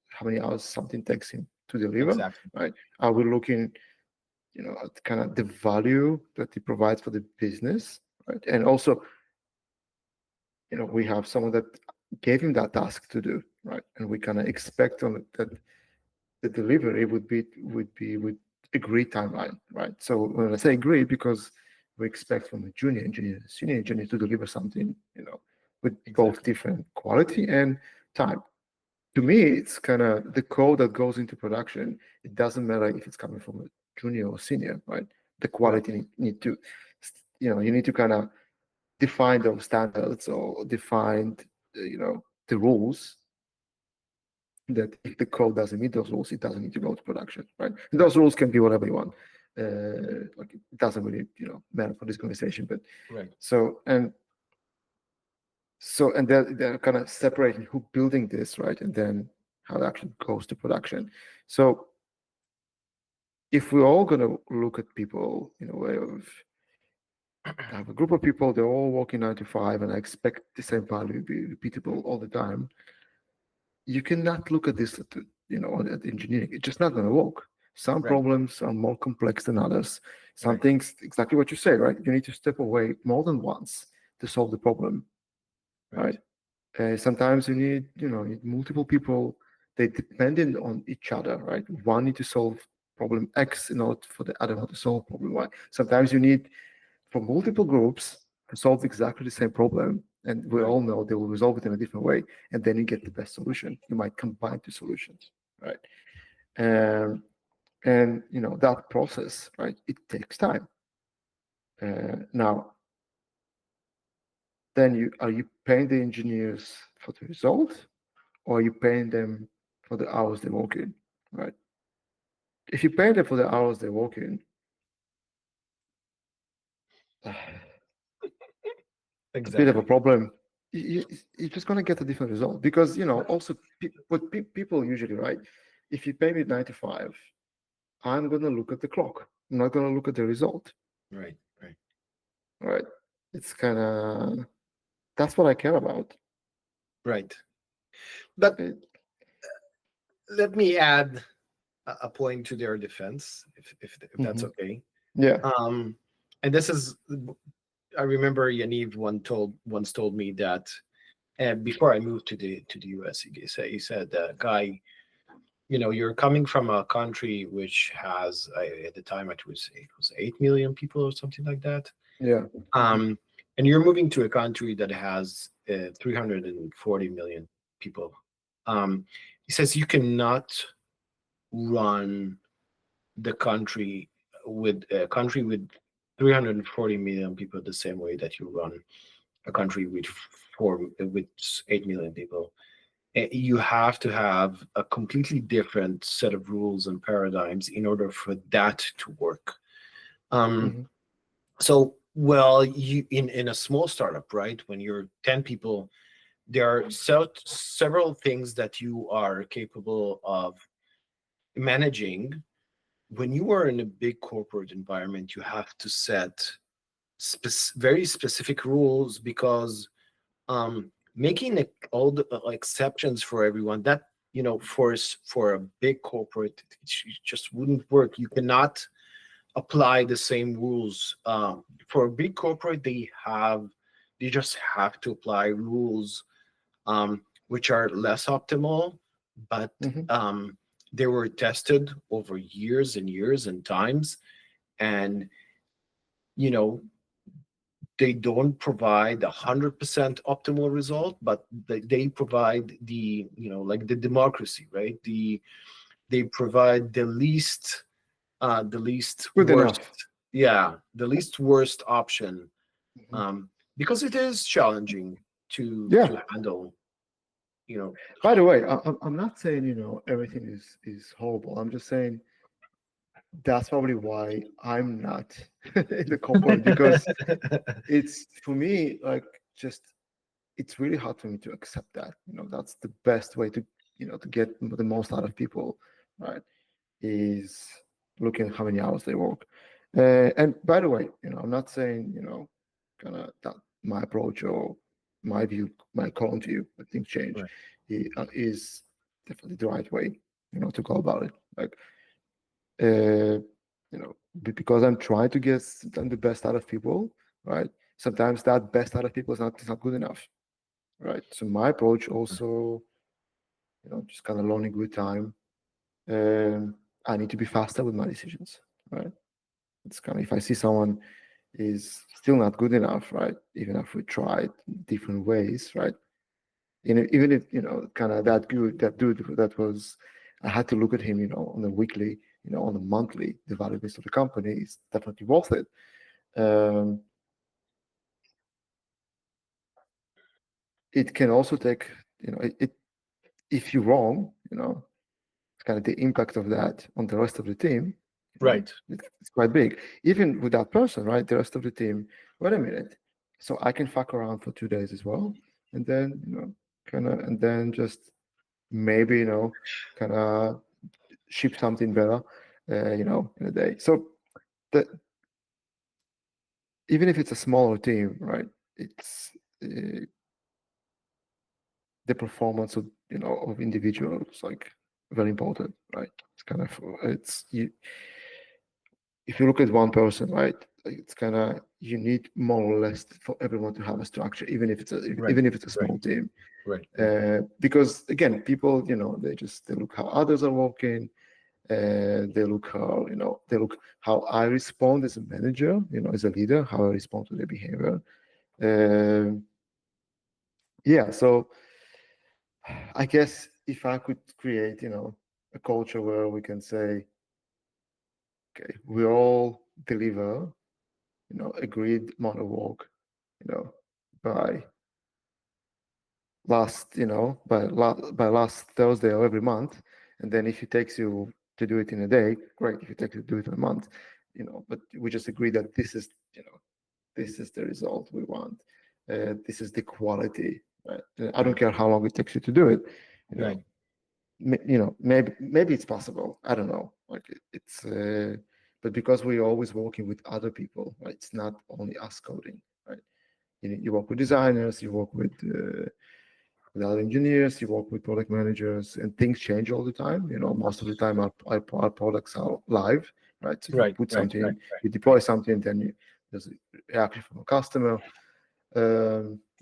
How many hours something takes him to deliver, Exactly. right? Are we looking, at kind of the value that he provides for the business, right? And also, we have someone that gave him that task to do, right? And we kind of expect on it that the delivery would be with agreed timeline, right? So when I say agreed, because we expect from the junior engineer, senior engineer to deliver something, with both Exactly. different quality and time. To me, it's kind of the code that goes into production. It doesn't matter if it's coming from a junior or senior, right? The Right. quality need to, you need to kind of define those standards or define, the rules that if the code doesn't meet those rules, it doesn't need to go to production, right? And Right. those rules can be whatever you want. Like it doesn't really, matter for this conversation. But Right. so and they're kind of separating who building this, right, and then how it actually goes to production. So if we're all going to look at people in a way of I have a group of people, they're all working 9 to 5, and I expect the same value to be repeatable all the time. You cannot look at this at engineering. It's just not going to work. Some Right. problems are more complex than others. Some Right. things, exactly what you say, right? You need to step away more than once to solve the problem, Right. right? Sometimes you need multiple people. They dependent on each other, right? One need to solve problem X in order for the other one to solve problem Y. Sometimes you need for multiple groups to solve exactly the same problem, and we Right. all know they will resolve it in a different way, and then you get the best solution. You might combine two solutions, right? And that process, right? It takes time. Now, then are you paying the engineers for the result, or are you paying them for the hours they work in, right? If you pay them for the hours they work in, it's a bit of a Exactly. problem. You're just going to get a different result because, also people usually, right? If you pay me 9 to 5, I'm going to look at the clock. I'm not going to look at the result, Right. Right. right? It's kind of, that's what I care about. Right. But It, let me add a point to their defense, if that's mhm. okay. Yeah. Um, and this is, I remember Yaniv once told me that before I moved to the US, he said, Guy, you're coming from a country which has at the time it was 8 million people or something like that. Yeah. Um, and you're moving to a country that has 340 million people. He says you cannot run the country with 340 million people the same way that you run a country with 8 million people. You have to have a completely different set of rules and paradigms in order for that to work. Um, Hmm. so, well, you in a small startup, right? When you're 10 people, there are several things that you are capable of managing. When you are in a big corporate environment, you have to set very specific rules because making all the exceptions for everyone, that for a big corporate, it just wouldn't work. You cannot apply the same rules for a big corporate. They just have to apply rules which are less optimal, but Hmm. they were tested over years and years and times, and you know they don't provide 100% optimal result, but they provide like the democracy, right? They provide the least Good worst, enough. yeah, the least worst option, Mhm. um, because it is challenging to Yeah. handle, you know. By the way, I'm not saying, everything is horrible. I'm just saying that's probably why I'm not in the corporate because it's for me like just it's really hard for me to accept that. That's the best way to get the most out of people, right? Is looking at how many hours they work. And by the way, I'm not saying, kind of that my approach or my view, my current view, that things change, Right. is definitely the right way, to go about it. Like, uh, because I'm trying to get the best out of people, right? Sometimes that best out of people is not good enough, right? So my approach also, just kind of learning with time. I need to be faster with my decisions, right? It's kind of if I see someone is still not good enough, right? Even if we tried different ways, right? Even if kind of that dude that was, I had to look at him, on a weekly, on a monthly, the value base of the company is definitely worth it. Um, it can also take, if you're wrong, kind of the impact of that on the rest of the team, Right. it's quite big. Even with that person, right? The rest of the team, wait a minute. So I can fuck around for 2 days as well. And then, and then just maybe, kind of ship something better, in a day. So that even if it's a smaller team, right? It's the performance of individuals like very important, right? It's kind of it's you if you look at one person, right, it's kind of you need more or less for everyone to have a structure, Right. even if it's a Right. small team, Right. Right. because again, people, they look how others are working, they look how I respond as a manager, as a leader, how I respond to their behavior. Um yeah, so I guess if I could create, a culture where we can say, okay, we all deliver agreed amount of work, by by last Thursday or every month. And then if it takes you to do it in a day, great. If it takes you to do it in a month, but we just agree that this is the result we want. This is the quality, right? I don't care how long it takes you to do it. Right. Maybe it's possible. I don't know. But because we're always working with other people, right? It's not only us coding, right? You work with designers, you work with other engineers, you work with product managers, and things change all the time. Most of the time our products are live, right? So you Right. put Right. something, Right. you deploy something, then there's a reaction from a customer.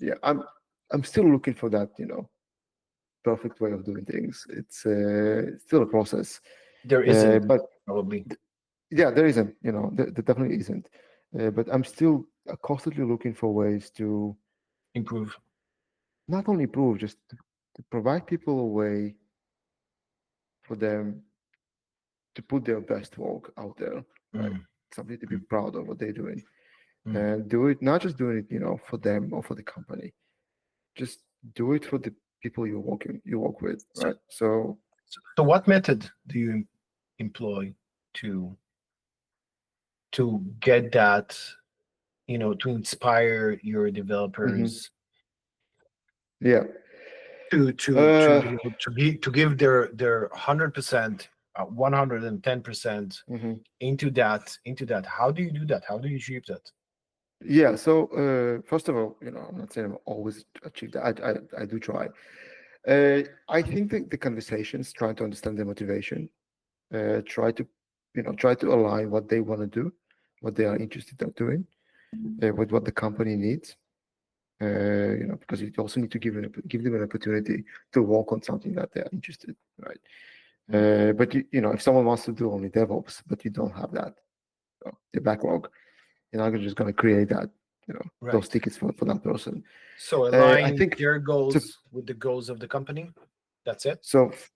Yeah, I'm still looking for that, perfect way of doing things. It's still a process, There isn't but probably yeah, there isn't. There definitely isn't. But I'm still constantly looking for ways to improve. not only improve, just to provide people a way for them to put their best work out there, right? Mm, Something to be mm, proud of what they're doing, mm. and do it not just doing it, for them or for the company. Just do it for the people you work with, So, right? So so what method do you employ to get that, to inspire your mhm. developers Yeah. to give their 100%, 110% Mhm. into that? How do you do that? How do you achieve that? Yeah. So first of all, I'm not saying I'm always achieve that. I do try. I think that the conversations, trying to understand their motivation, try to align what they want to do, what they are interested in doing, with what the company needs. Because you also need to give them an opportunity to work on something that they are interested, right? But if someone wants to do only DevOps, but you don't have that, the backlog, you're not just going to create that, those Right. tickets for that person. So I align think their so. goals with the goals of the company. That's it.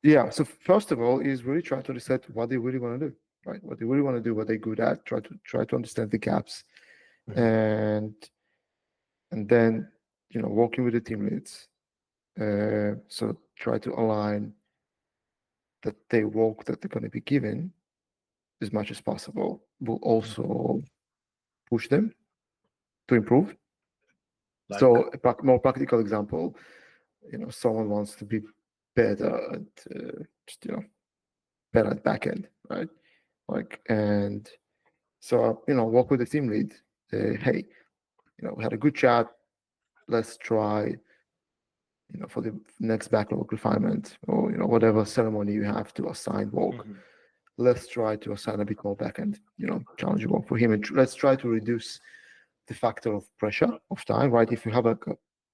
Yeah. So first of all, is really try to understand what they really want to do, right? What they really want to do, what they're good at. Try to understand the gaps, Mhm. and then working with the team leads. So try to align that they work that they're going to be given as much as possible. Will also push them to improve. Like, So more practical example, someone wants to be better at just better at backend, right? And so work with the team lead. Hey, we had a good chat. Let's try, for the next backlog refinement or whatever ceremony you have to assign work. mhm, Let's try to assign a bit more backend, challenging work for him, and let's try to reduce the factor of pressure of time, right? If you have a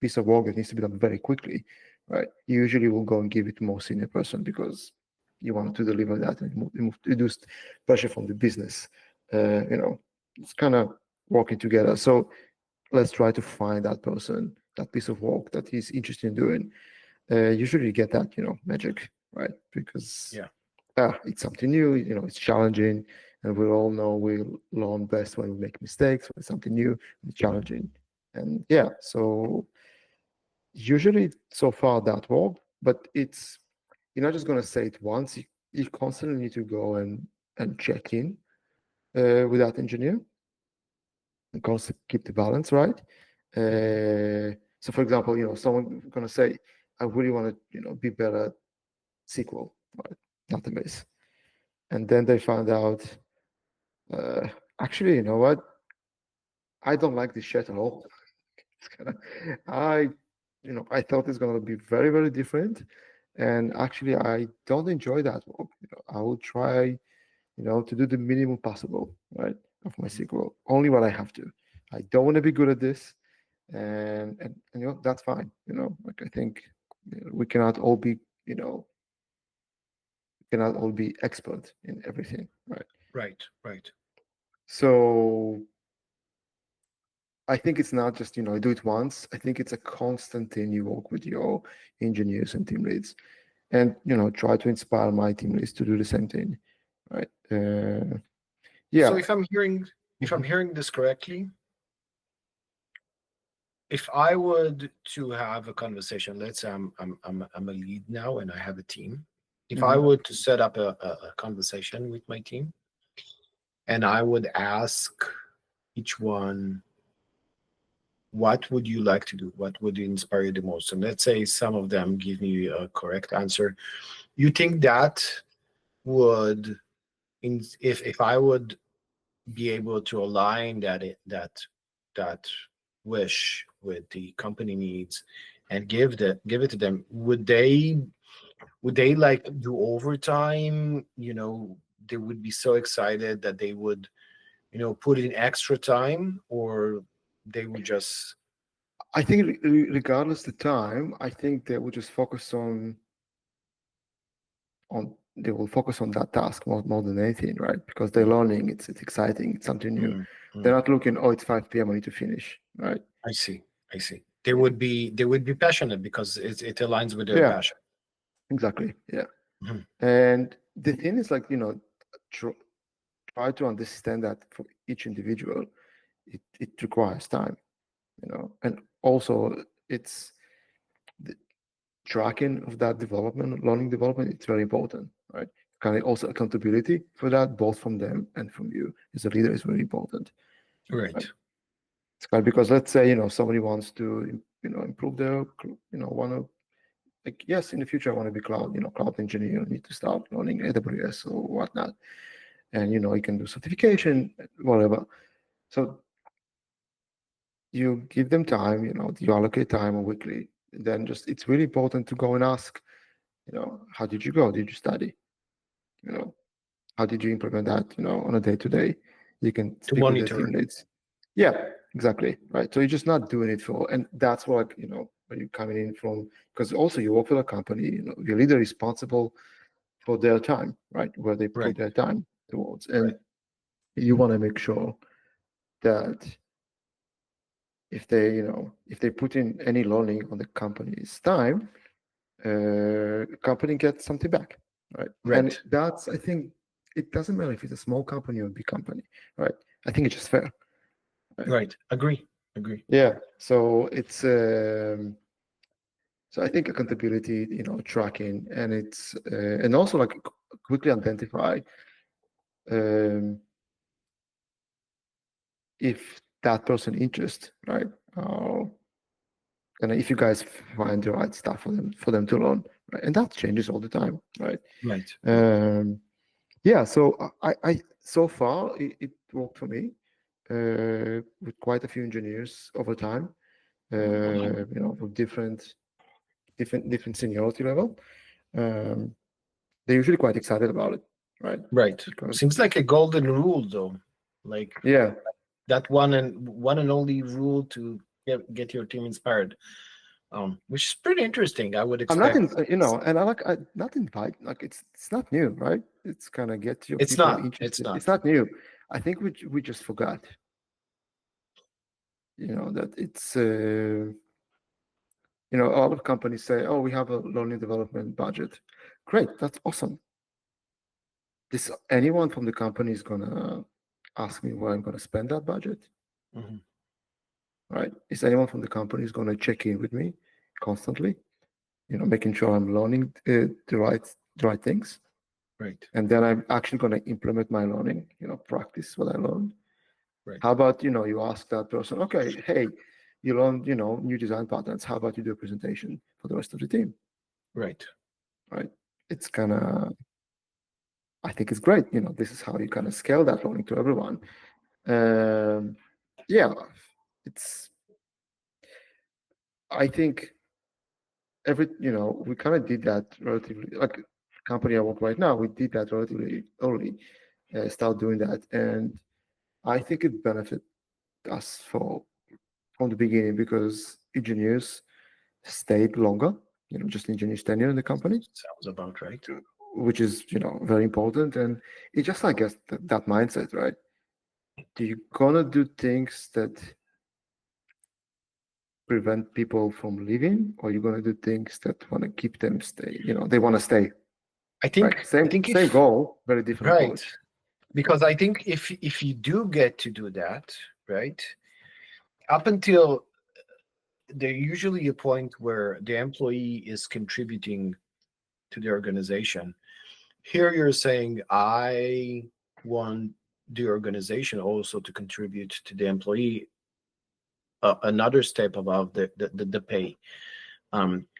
piece of work that needs to be done very quickly, right, you usually will go and give it to a more senior person because you want to deliver that and reduce pressure from the business. It's kind of working together. So let's try to find that person, that piece of work that he's interested in doing. Usually you get that, magic, right? Because yeah. it's something new, it's challenging, and we all know we learn best when we make mistakes, when it's something new and challenging. And yeah, so usually so far that worked, but you're not just going to say it once. You constantly need to go and check in with that engineer and constantly keep the balance right. So for example, someone going to say, I really want to, be better at SQL, right? Database. And then they found out, uh, actually, you know what? I don't like this shit at all. It's I, I thought it's gonna be very, very different, and actually, I don't enjoy that work. I will try, to do the minimum possible, right, of my Mhm. SQL. Only what I have to. I don't want to be good at this, and that's fine. Like I think we cannot all be, cannot all be expert in everything, right? Right. Right. So I think it's not just, do it once. I think it's a constant thing you work with your engineers and team leads and, try to inspire my team leads to do the same thing. Right. So Yeah. if I'm hearing Mhm. this correctly, if I would to have a conversation, let's say I'm a lead now and I have a team. If I Mhm. would to set up a conversation with my team, and I would ask each one, what would you like to do? What would inspire you the most? And let's say some of them give me a correct answer. You think that would, if I would be able to align that wish with the company needs and give it to them, would they like do overtime? They would be so excited that they would put in extra time, or they would just I think regardless the time, I think they will just focus on they will focus on that task more than anything, right? Because they're learning, it's exciting, it's something new. Mm, They're mm. not looking, oh, it's 5 p.m. I need to finish, right? I see. They Yeah. would be passionate because it aligns with their Yeah, passion. exactly. Yeah. Mhm. And the thing is, like, tr- try to understand that for each individual, it requires time, and also it's the tracking of that development, learning development, it's very important, right? Kind of also accountability for that, both from them and from you as a leader, is very important, Right, right? It's kind of, because let's say, somebody wants to, improve their, want to, like, yes, in the future, I want to be cloud engineer, I need to start learning AWS or whatnot. And, you can do certification, whatever. So you give them time, you allocate time weekly. Then just, it's really important to go and ask, how did you go? Did you study? You know, how did you implement that, on a day-to-day? You can to speak with the team monitor. leads. Yeah, exactly. Right. So you're just not doing it for, and that's what, where you're coming in from, because also you work for a company, your leader is responsible for their time, right? Where they put Right, their time towards. right, And you want to make sure that if they put in any learning on the company's time, company gets something back, right? And right, that's, I think, it doesn't matter if it's a small company or a big company, right? I think it's just fair, right? right. Agree. Yeah. So it's so I think accountability, tracking, and it's and also, like, quickly identify um, if that person interest, right? And if you guys find the right stuff for them to learn, right? And that changes all the time, right? Right. Yeah, so I so far it worked for me with quite a few engineers over time, with different seniority level. They're usually quite excited about it, right? Right. Because Seems like a golden rule, though. Like yeah, that one and only rule to get your team inspired. Which is pretty interesting. I would I'm not expect in, and not invite, like, it's not new, right? It's kind of get your it's people not. It's interested. It's not. not new. I think we just forgot, that it's a lot of companies say, oh, we have a learning development budget. Great, that's awesome. This anyone from the company is gonna ask me where I'm gonna spend that budget, Mhm. right? Is anyone from the company is gonna check in with me constantly, making sure I'm learning the right things, Right. and then I'm actually gonna implement my learning, practice what I learned. Right. How about, you ask that person, okay, hey, you learned, new design patterns. How about you do a presentation for the rest of the team, Right. right? It's kind of, I think it's great. This is how you kind of scale that learning to everyone. Um, yeah, it's. I think we kind of did that relatively. Like, company I work right now, we did that relatively early. Start doing that, and I think it benefit us from the beginning, because engineers stayed longer. Just engineers tenure in the company, Sounds about right. which is very important. And it just, I guess, that mindset, right? Do you gonna do things that prevent people from leaving, or you're gonna do things that want to keep them stay? They want to stay, I right? think I Same think same if goal, very different right, approach. because I think if you do get to do that, right, up until they're usually a point where the employee is contributing to the organization. Here you're saying, I want the organization also to contribute to the employee, another step above the pay.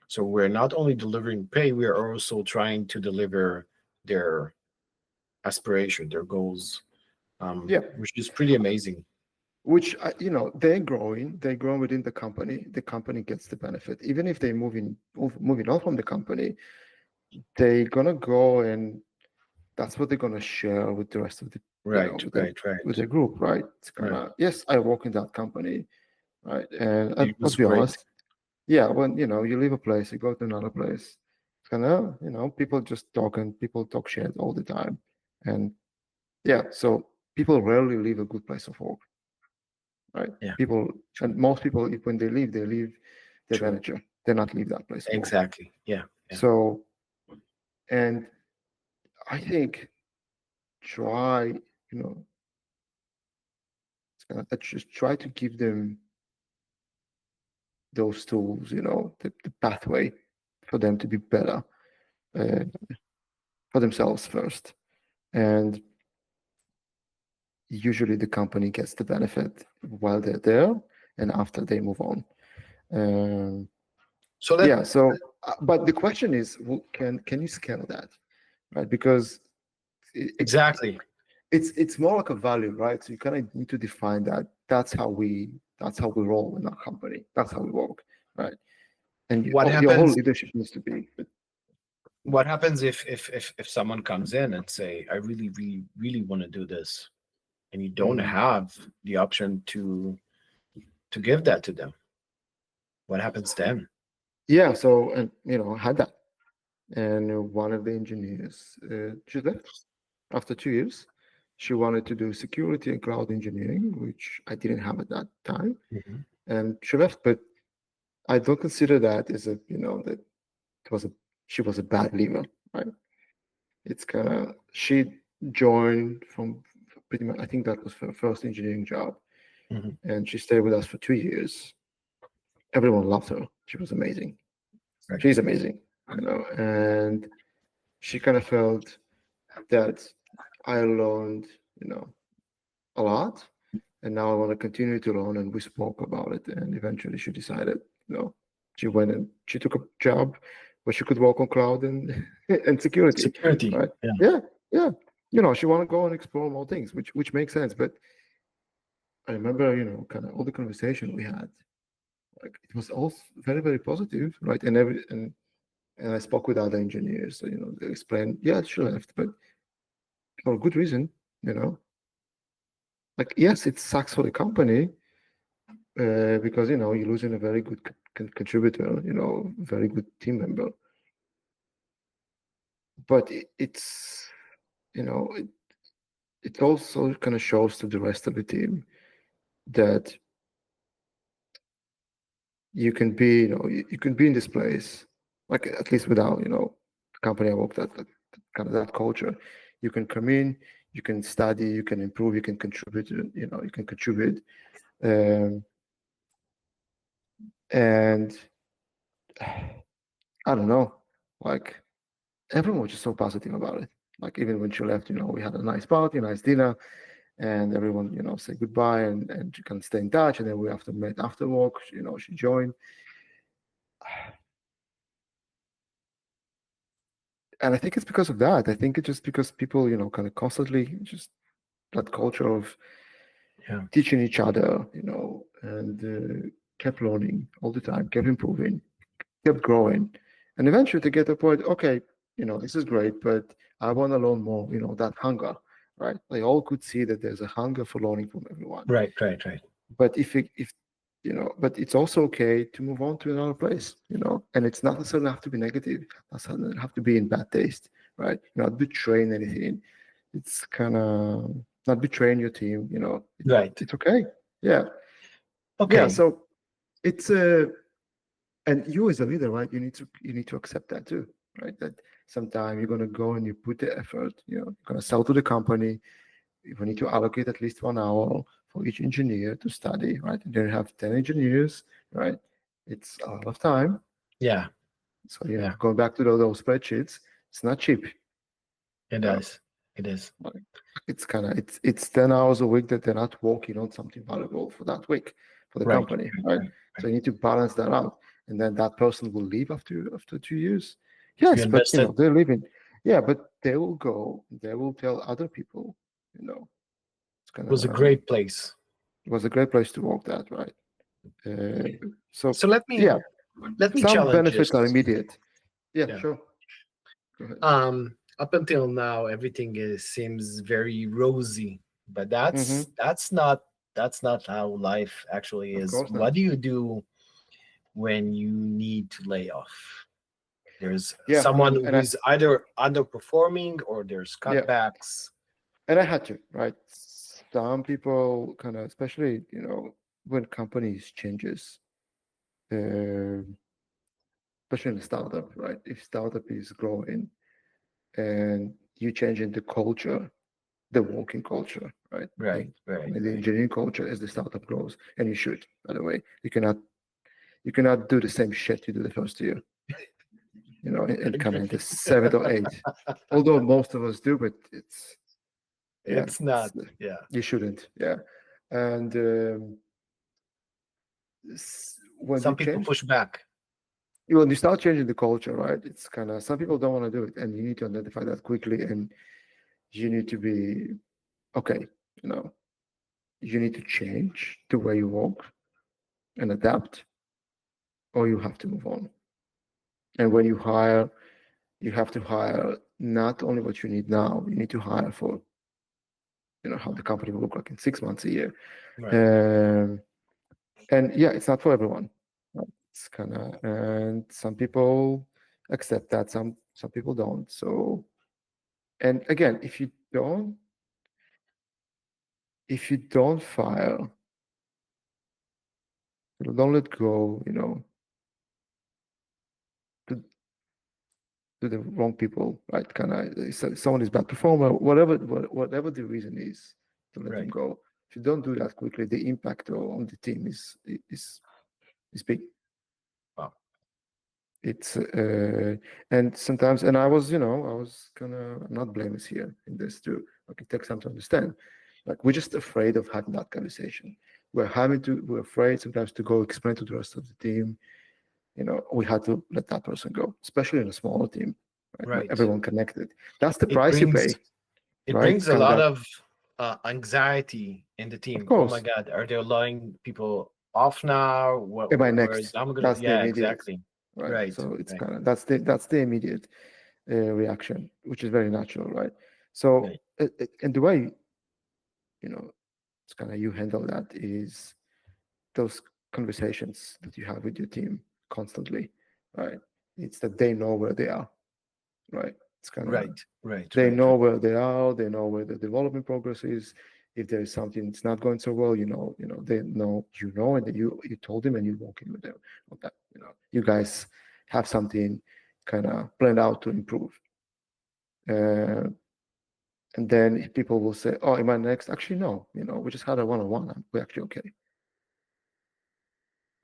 So we're not only delivering pay, we are also trying to deliver their aspiration, their goals, Yeah, which is pretty amazing. which they're growing within the company gets the benefit. Even if they're moving on from the company, they're gonna go, and that's what they're gonna share with the rest of the Right, right, with right, the group, right? It's right. gonna, yes, I work in that company, right? And It let's was be great. honest, yeah, when you leave a place, you go to another place, it's gonna, people talk shit all the time. And yeah, so people rarely leave a good place of work, right? Yeah, People, true, and most people, if when they leave their true. manager, they not leave that place of work. Exactly. Yeah, yeah, So, and I think try, just try to give them those tools, the pathway for them to be better, uh, for themselves first. And usually the company gets the benefit while they're there and after they move on. Um, so that yeah. So, but the question is, can you scale that, right? Because it exactly. it's more like a value, right? So you kind of need to define that. That's how we roll in our company. That's how we work, right? And What your whole happens? leadership needs to be. But, What happens if someone comes in and say, I really, really, really want to do this, and you don't mm, have the option to give that to them? What happens then? yeah. So, and I had that, and one of the engineers, she left after 2 years. She wanted to do security and cloud engineering, which I didn't have at that time, Mhm. and she left. But I don't consider that as that it was a she was a bad leaver, right? It's kind of, she joined from pretty much, I think that was her first engineering job, Mhm. and she stayed with us for 2 years. Everyone loved her. She was amazing. Right. She's amazing, and she kind of felt that I learned, a lot, and now I want to continue to learn. And we spoke about it, and eventually she decided, she went and she took a job where she could work on cloud and and security, Security. right? Yeah. Yeah, yeah. She want to go and explore more things, which makes sense. But I remember, kind of all the conversation we had, like it was all very, very positive, right? And I spoke with other engineers, so they explained, yeah, she left, but for a good reason, you know. Like, yes, it sucks for the company, because you're losing a very good contributor, very good team member. But it's you know it, it also kind of shows to the rest of the team that you can be you can be in this place, like at least without the company I worked at, kind of that culture. You can come in, you can study, you can improve, you can contribute, you can contribute, um, and I don't know, like everyone was just so positive about it. Like even when she left, we had a nice party, nice dinner, and everyone, said goodbye, and you can stay in touch. And then we after met after work, she joined, and I think it's because of that. I think it's just because people, kind of constantly just that culture of Yeah. teaching each other, and kept learning all the time, kept improving, kept growing, and eventually to get to a point, okay, this is great, but I want to learn more. That hunger, right? They all could see that there's a hunger for learning from everyone. Right, right, right. But but it's also okay to move on to another place, and it's not necessarily have to be negative. It doesn't have to be in bad taste, right? Not betraying anything. It's kind of not betraying your team. Right. It's okay. Yeah, yeah. Okay. So it's and you as a leader, right? You need to accept that too, right? That sometimes you're gonna go and you put the effort. You're gonna sell to the company. You need to allocate at least 1 hour for each engineer to study, right? And then you have 10 engineers, right? It's a lot of time. Yeah, So yeah, yeah, going back to those spreadsheets, it's not cheap. it Yeah, is. It is. like, it's 10 hours a week that they're not working on something valuable for that week for the Right, company, right, right? right, So right. you need to balance that out, and then that person will leave after 2 years. Yes, You but invested. they're leaving. Yeah, but they will go. They will tell other people. You know, it's It kind was a of great place. it was a great place to work. That right. So So yeah, let me some challenge benefits are this. immediate. Yeah, Yeah. sure. Go ahead. Up until now, everything seems very rosy, but Mm-hmm. that's not how life actually Of is. course What not. do you do when you need to lay off? There's Yeah, someone and who is either underperforming or there's yeah, cutbacks. and I had to, right? Some people kind of, especially when companies changes, uh, especially in a startup, right? If startup is growing and you changing the culture, the working culture, right? Right, right, The right. engineering culture as the startup grows, and you should, by the way, you cannot do the same shit you do the first year, and kind of in the Agree. seventh or eighth. Although most of us do, but yeah, It's not. Yeah. you shouldn't, yeah. And when you Some people change, push back. when you start changing the culture, right? It's kind of some people don't want to do it, and you need to identify that quickly, and you need to be okay. You know, you need to change the way you work and adapt, or you have to move on. And when you hire, you have to hire not only what you need now. You need to hire for how the company will look like in 6 months, a year. Right. Um, and yeah, it's not for everyone. Right? It's kind of, and some people accept that, some people don't. So, and again, if you don't fire, don't let go, to, to the wrong people, right? Kind of, so someone is bad performer, whatever the reason is, to let them Right. go. If you don't do that quickly, the impact on the team is big. Wow. It's and sometimes, and I was gonna not blameless here in this too. Like, it takes time to understand. Like, we're just afraid of having that conversation. We're afraid sometimes to go explain to the rest of the team. We had to let that person go, especially in a smaller team, right? Not Right. everyone connected. That's the It price you brings pay, it right? brings It's a kind of lot that, of anxiety in the of team. Oh my course. God, are they laying people off now? Am I Where is next? I'm gonna? That's the Yeah, immediate, exactly. right? Right, So it's right, kind of that's the immediate reaction, which is very natural, right? So, right, and the way it's kind of you handle that is those conversations that you have with your team constantly, right? It's that they know where they are, right? It's kind of right, right, they right, know right. where they are, they know where the development progress is. If there is something that's not going so well, they know, and that you told them, and you're working with them on that. You guys have something kind of planned out to improve. Uh, and then if people will say, "Oh, am I next?" Actually, no. We just had a one-on-one. We're actually okay.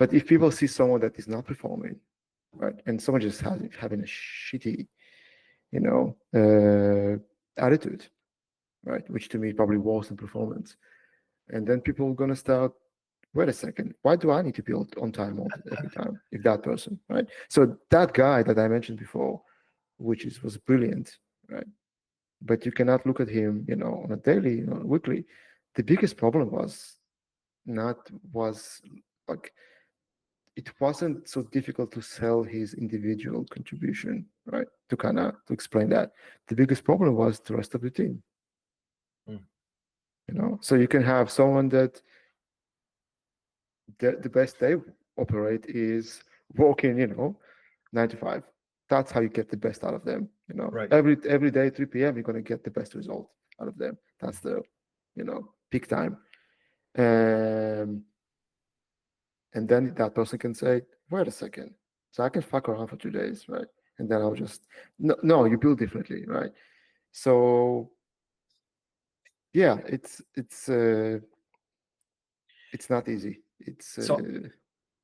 But if people see someone that is not performing, right, and someone just having a shitty, attitude, right, which to me probably worse than performance, and then people are gonna start. Wait a second. Why do I need to be on time every time? If that person, right? So that guy that I mentioned before, which was brilliant, right? But you cannot look at him, on a daily, weekly. The biggest problem not was like it wasn't so difficult to sell his individual contribution, right? To explain that. The biggest problem was the rest of the team, Mm. So you can have someone that the best they operate is working, 9 to 5. That's how you get the best out of them. Right, Every day, 3 p.m., you're gonna get the best result out of them. That's the, peak time. Um, and then that person can say, wait a second, so I can fuck around for 2 days, right? And then I'll just no, you build differently, right? So yeah, it's not easy. It's so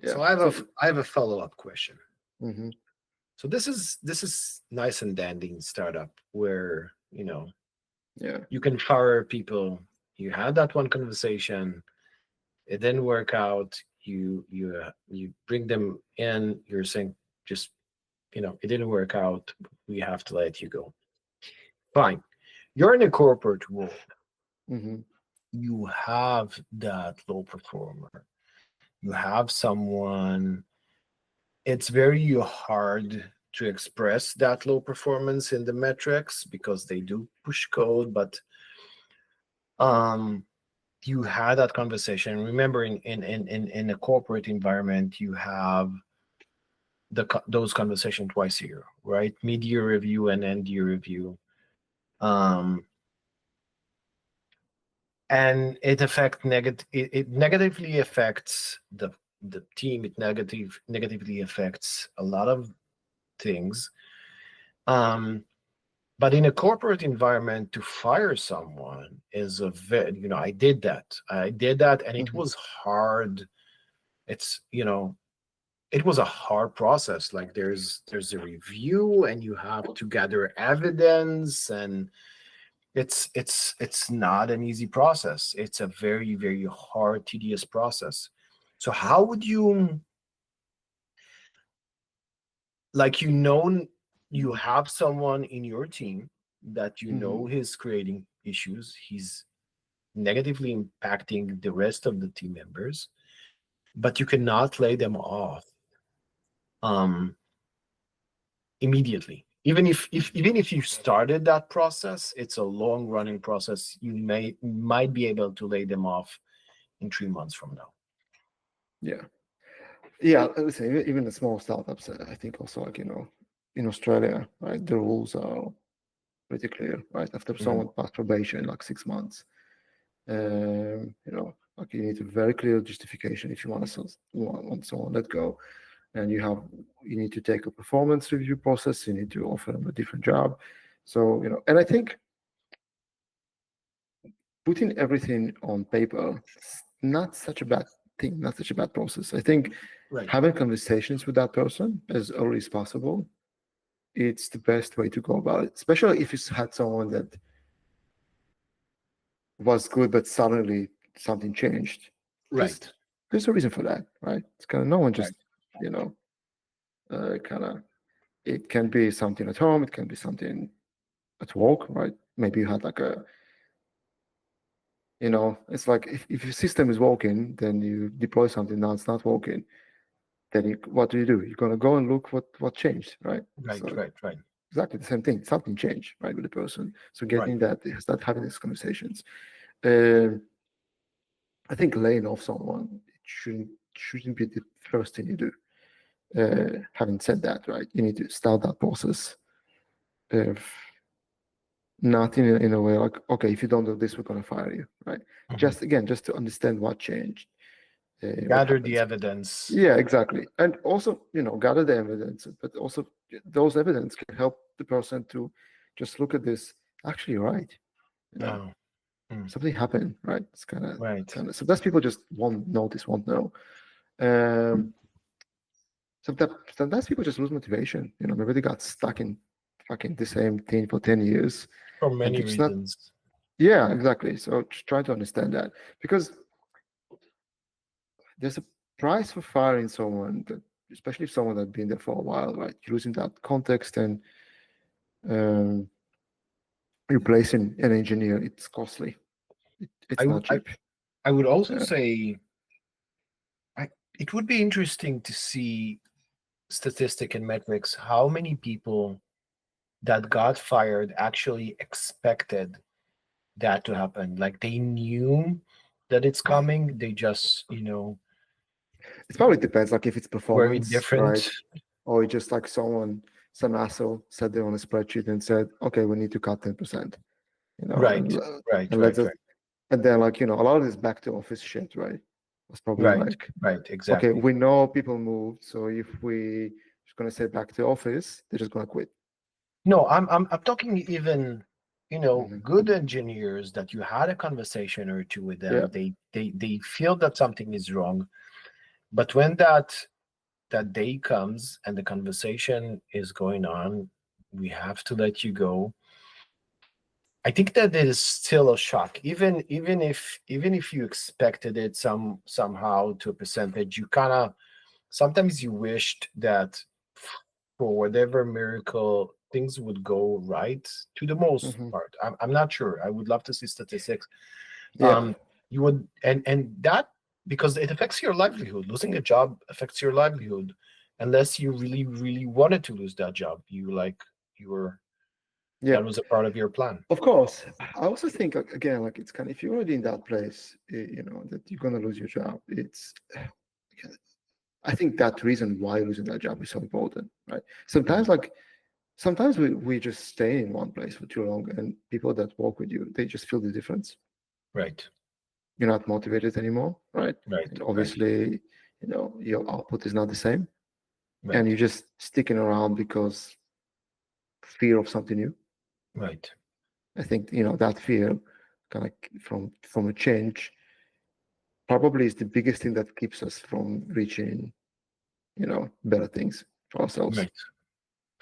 Yeah. I have a follow-up question. Mhm. So this is nice and dandy in startup where Yeah. you can fire people. You had that one conversation, it didn't work out. You bring them in. You're saying just it didn't work out. We have to let you go. Fine. You're in a corporate world. Mhm. You have that low performer. You have someone. It's very hard to express that low performance in the metrics because they do push code, but um you had that conversation. Remember, in a corporate environment, you have those conversations twice a year, right? Mid-year review and end-year review, um, and it negatively affects the team. It negatively affects a lot of things. Um, but in a corporate environment, to fire someone is a very, I did that, and it Mhm. was hard. It's it was a hard process. Like there's a review and you have to gather evidence, and it's not an easy process. It's a very, very hard, tedious process. So how would you, like, you have someone in your team that Mhm. is creating issues, he's negatively impacting the rest of the team members, but you cannot lay them off um immediately. Even if you started that process, it's a long running process. You might be able to lay them off in 3 months from now. Yeah. Yeah. I would say even the small startups, I think also like in Australia, right? The rules are pretty clear, right? After Mhm. someone passed probation, like 6 months, like you need a very clear justification if you want someone let go, and you need to take a performance review process. You need to offer them a different job. So and I think putting everything on paper is not such a bad thing, not such a bad process. I think Right. having conversations with that person as early as possible, it's the best way to go about it, especially if you had someone that was good, but suddenly something changed. There's Right. there's a reason for that, right? It's kind of no one Right. just, kind of. It can be something at home. It can be something at work, right? Maybe you had like it's like if your system is working, then you deploy something. Now it's not working. Then what do? You're gonna go and look what changed, right? Right. So Right. Right. exactly the same thing. Something changed, right, with the person. So Right. getting that, start having these conversations. Um, I think laying off someone it shouldn't be the first thing you do. Having said that, right, you need to start that process. Of not in a way like, okay, if you don't do this, we're gonna fire you, right? Mhm. Just to understand what changed, what Gather the happens. evidence. Yeah, exactly. And also, gather the evidence, but also those evidence can help the person to just look at this. Actually, you're right. Oh, mm, Something happened, right? It's right. kind of. Sometimes people just won't notice, won't know. Um, sometimes people just lose motivation. Maybe they got stuck in fucking the same thing for 10 years, For and many they're just not. reasons. Yeah, exactly. So just try to understand that because there's a price for firing someone that, especially if someone that's been there for a while, right? You're losing that context and um, replacing an engineer. It's costly. I, It's w- not cheap. I would also Uh, say it would be interesting to see statistic and metrics how many people that got fired actually expected that to happen. Like they knew that it's coming. They just, it probably depends, like if it's were performance, right? indifferent. Or it's just like some asshole sat there on a spreadsheet and said, okay, we need to cut 10%, Right, right, and let's right, just, right, and then like, a lot of this back to office shit, right? Was probably right, like, right, okay, exactly. we know people moved, so if we just gonna say back to office, they're just gonna quit. No, I'm talking even, Hmm. good engineers that you had a conversation or two with Yeah. them. They feel that something is wrong. But when that day comes and the conversation is going on, we have to let you go. I think that it is still a shock, even if you expected it somehow to a percentage. You kind of sometimes you wished that for whatever miracle things would go right to the most Hmm. part. I'm not sure. I would love to see statistics. Yeah, You would, and that, because it affects your livelihood. Losing a job affects your livelihood, unless you really wanted to lose that job. You were yeah. that was a part of your plan. Of course. I also think like, again, like it's kind of if you're already in that place, that you're gonna lose your job. It's I think that reason why losing that job is so important, right? Mhm. Sometimes we just stay in one place for too long, and people that work with you, they just feel the difference. Right, You're not motivated anymore, right? right, And right, obviously, your output is not the same, and right, you're just sticking around because fear of something new. right. I think that fear, kind of from a change, probably is the biggest thing that keeps us from reaching better things for ourselves. Right.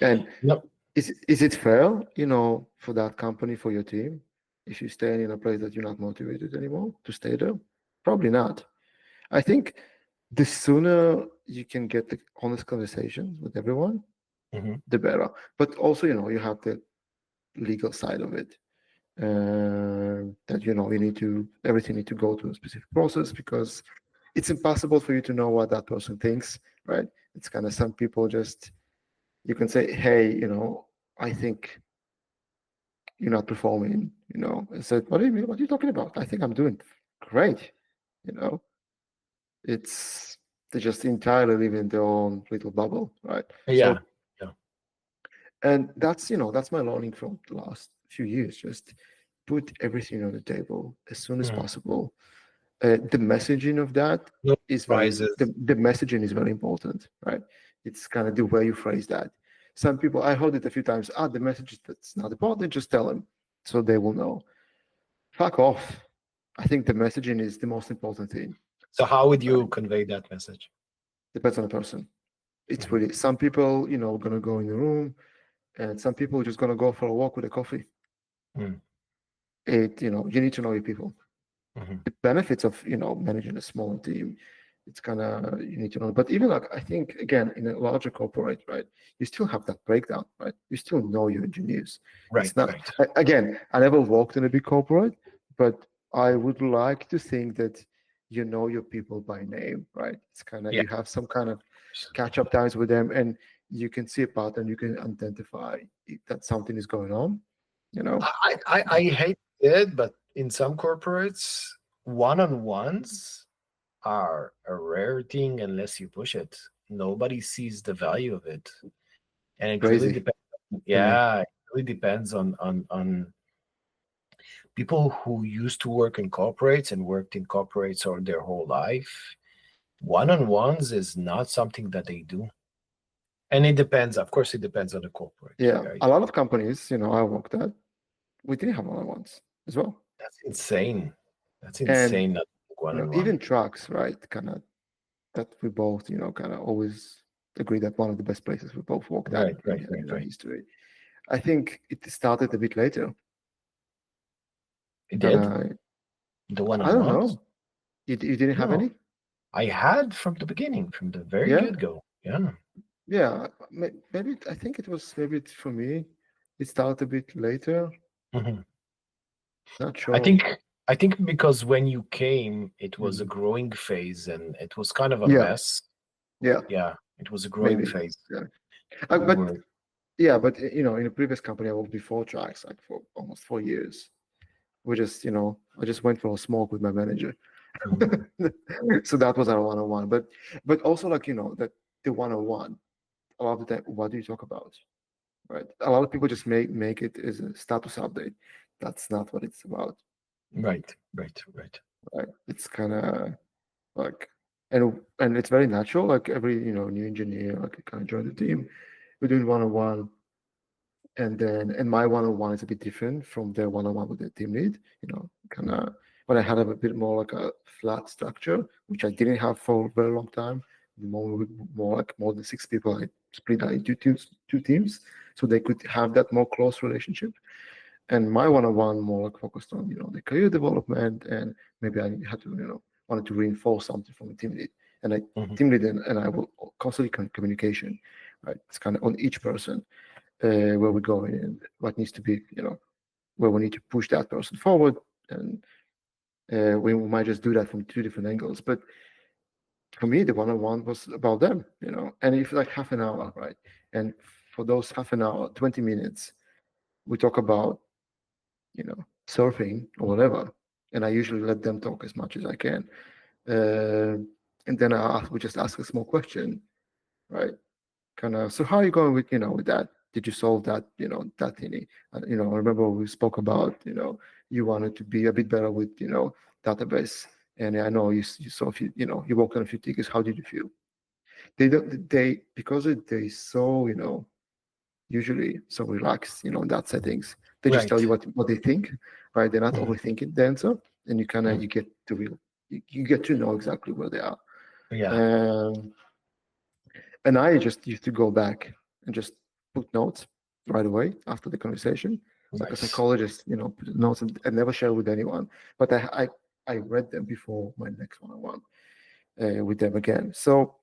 And No. is it fair, for that company, for your team, if you stay in a place that you're not motivated anymore to stay there? Probably not. I think the sooner you can get the honest conversations with everyone, Mhm. the better. But also, you have the legal side of it. That you need to everything need to go through a specific process because it's impossible for you to know what that person thinks, right? It's kind of some people just you can say, hey, I think you're not performing, and said, what do you mean? What are you talking about? I think I'm doing great. You know, it's they just entirely live in their own little bubble, right? Yeah, So, yeah. and that's my learning from the last few years. Just put everything on the table as soon as Mhm. possible. The messaging of that No is surprises. the messaging is very important, right? It's kind of the way you phrase that. Some people, I heard it a few times. The message that's not important, just tell them so they will know. Fuck off. I think the messaging is the most important thing, So how would right? you convey that message? Depends on the person. It's Mhm. really some people, gonna go in the room, and some people just gonna go for a walk with a coffee. Mhm. You need to know your people. Mhm. The benefits of managing a small team, it's kind of you need to know. But even like I think again in a larger corporate, right, you still have that breakdown, right? You still know your engineers. Right, It's not right. again. I never worked in a big corporate, but I would like to think that you know your people by name, right? It's kind of Yeah. you have some kind of catch up times with them, and you can see a pattern. You can identify that something is going on. You know. I hate it, but in some corporates, one-on-ones are a rare thing unless you push it. Nobody sees the value of it. And it really Crazy depends. to me. Yeah, it really depends on people who used to work in corporates and worked in corporates or their whole life. One-on-ones is not something that they do. And it depends, of course, it depends on the corporate, Yeah, right? a lot of companies, I worked at, we didn't have one-on-ones as well. That's insane. That's And, insane, not one-on-one. even trucks, right? Kind of that we both, kind of always agree that one of the best places we both worked at Right, right, right, in our right. history. I think it started a bit later. It Kind did? of, The I don't one-on-ones? know. You didn't have No. any? I had from the beginning, from the very Yeah, good go. Yeah. yeah. Maybe I think it was maybe for me. It started a bit later. Mhm. Not I sure. think I think because when you came, it was a Hmm. growing phase and it was kind of a Yeah, mess. yeah, Yeah, it was a growing maybe. phase. Yeah, We but were yeah, but in a previous company, I worked before tracks, like for almost 4 years. We just, I just went for a smoke with my manager. Mhm. So that was our one-on-one. But also like, that the one-on-one, a lot of the time, what do you talk about? Right? A lot of people just make it as a status update. That's not what it's about, Right, right, right. right? It's kind of like, and it's very natural. Like every, new engineer, like kind of join the team, we're doing one-on-one, and my one-on-one is a bit different from their one-on-one with the team lead, kind of but I had a bit more like a flat structure, which I didn't have for a very long time. The more like more than 6 people, I split that into two teams, so they could have that more close relationship. And my one-on-one more like focused on the career development, and maybe I had to wanted to reinforce something from the team lead, and I Mhm. team lead and I will constantly communication, right? It's kind of on each person where we're going and what needs to be where we need to push that person forward, and we might just do that from two different angles. But for me, the one-on-one was about them, and if like half an hour, right? And for those half an hour, 20 minutes, we talk about surfing or whatever, and I usually let them talk as much as I can. Uh, and then we just ask a small question, right? Kind of, so how are you going with that? Did you solve that, that thingy? I remember we spoke about, you wanted to be a bit better with, database. And I know you saw a few, you worked on a few tickets. How did you feel? Because they so, usually so relaxed, in that settings. They just tell you Right. what they think, right? They're not Mhm. overthinking the answer, and Mhm. you get to you get to know exactly where they are. Yeah. Um, and I just used to go back and just put notes right away after the conversation, like a Nice. psychologist, put notes and never share with anyone. But I read them before my next one-on-one with them again. So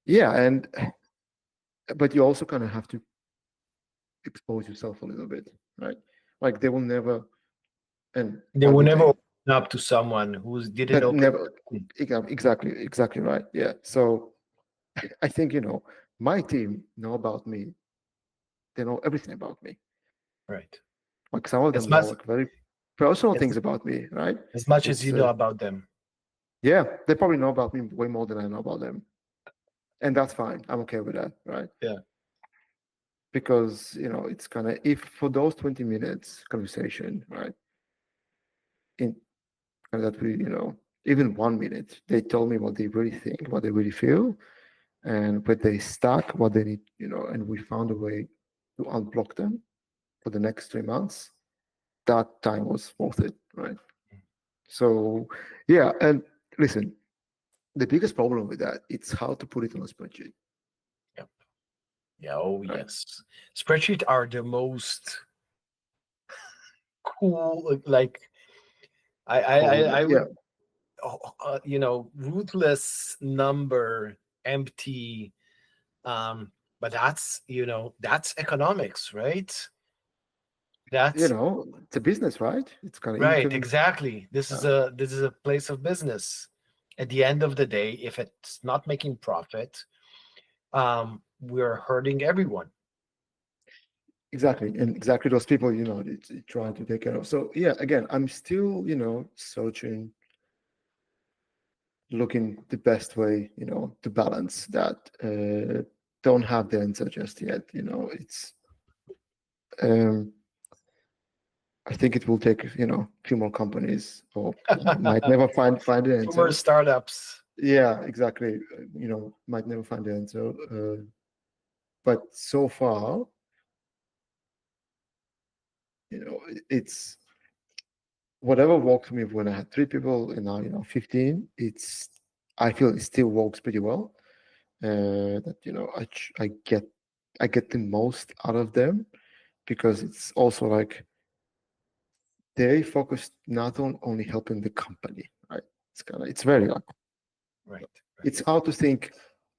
yeah, and but you also kind of have to expose yourself a little bit, right? Like they will never, and They what will would never they? open up to someone who didn't That open. never, exactly right. Yeah. So I think my team know about me. They know everything about me. Right. Like some of As them know much like very personal as things about me, right? as much as It's you know about them. yeah, they probably know about me way more than I know about them, and that's fine. I'm okay with that, right? Yeah. Because it's kind of, if for those 20 minutes conversation, right? In that we even 1 minute, they told me what they really think, what they really feel, and where they stuck, what they need, and we found a way to unblock them for the next 3 months. That time was worth it, right? So yeah, and listen, the biggest problem with that, it's how to put it on a spreadsheet, Yeah. Yeah. Oh right? yes. Spreadsheet are the most cool. Like I Yeah, would, ruthless number, empty. But that's economics, right? That's it's a business, right? It's kind of right. income. Exactly. This is uh, a place of business. At the end of the day, if it's not making profit, we're hurting everyone. exactly, and exactly those people, it's trying to take care of. So yeah, again, I'm still, searching, looking the best way, to balance that. Don't have the answer just yet. It's um, I think it will take a few more companies, or might never find the For more answer. startups. Yeah, exactly. Might never find the answer. But so far, it's whatever worked for me when I had 3 people, and now 15. I feel it still works pretty well. That I get the most out of them, because it's also like they focus not on only helping the company, right? It's very like, Right. it's Right. hard to think